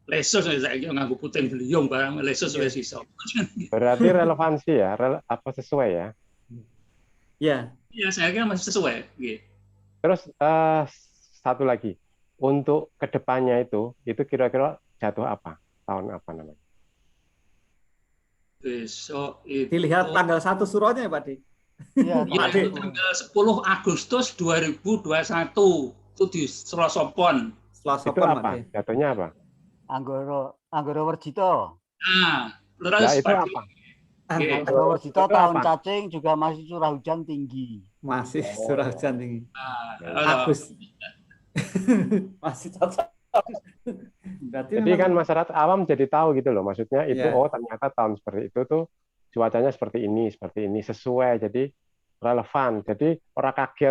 Speaker 9: lesus saya nganggo puting beliung barang lesus wis iso.
Speaker 1: Berarti relevansi ya, apa sesuai ya?
Speaker 2: Ya.
Speaker 9: Iya, saya kira masih sesuai.
Speaker 1: Terus satu lagi, untuk kedepannya itu kira-kira jatuh apa? Tahun apa namanya?
Speaker 9: Besok itu
Speaker 2: dilihat tanggal 1 suronya ya Pak D.
Speaker 9: Iya, itu tanggal 10 Agustus 2021 itu di Selasa Pon.
Speaker 2: Selasa
Speaker 1: Pon apa? Jatuhnya apa?
Speaker 3: Anggoro Werjito.
Speaker 9: Nah, terus
Speaker 1: itu apa?
Speaker 3: Anggoro Werjito tahun cacing juga masih curah hujan tinggi.
Speaker 2: Masih curah hujan tinggi. Agus. Masih cocok.
Speaker 1: Jadi kan masyarakat awam jadi tahu gitu loh, maksudnya itu oh ternyata tahun seperti itu tuh cuacanya seperti ini sesuai, jadi relevan, jadi orang kaget